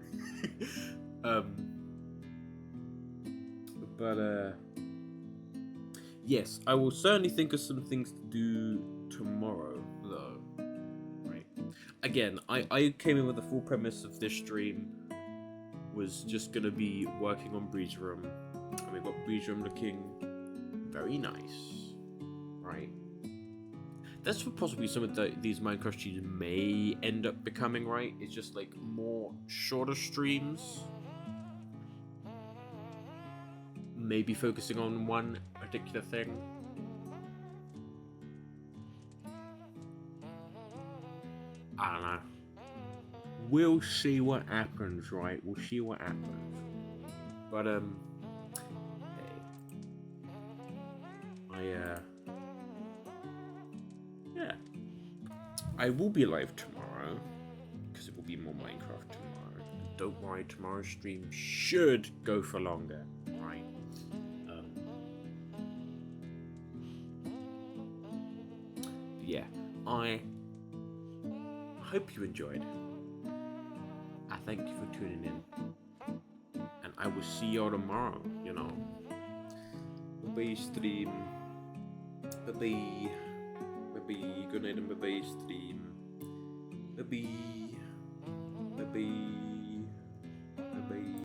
Speaker 1: yes, I will certainly think of some things to do tomorrow, though. Right. Again, I came in with the full premise of this stream was just gonna be working on Breeze Room, and we've got Breeze Room looking very nice, right? That's what possibly some of these Minecraft streams may end up becoming, right? It's just like more shorter streams, maybe focusing on one particular thing. I don't know. We'll see what happens, right? We'll see what happens. But hey, yeah, I will be live tomorrow because it will be more Minecraft tomorrow. And don't worry, tomorrow's stream should go for longer, right? Yeah, I hope you enjoyed. I thank you for tuning in, and I will see y'all tomorrow. You know, bye stream, bye, good night and bye stream, bye, bye.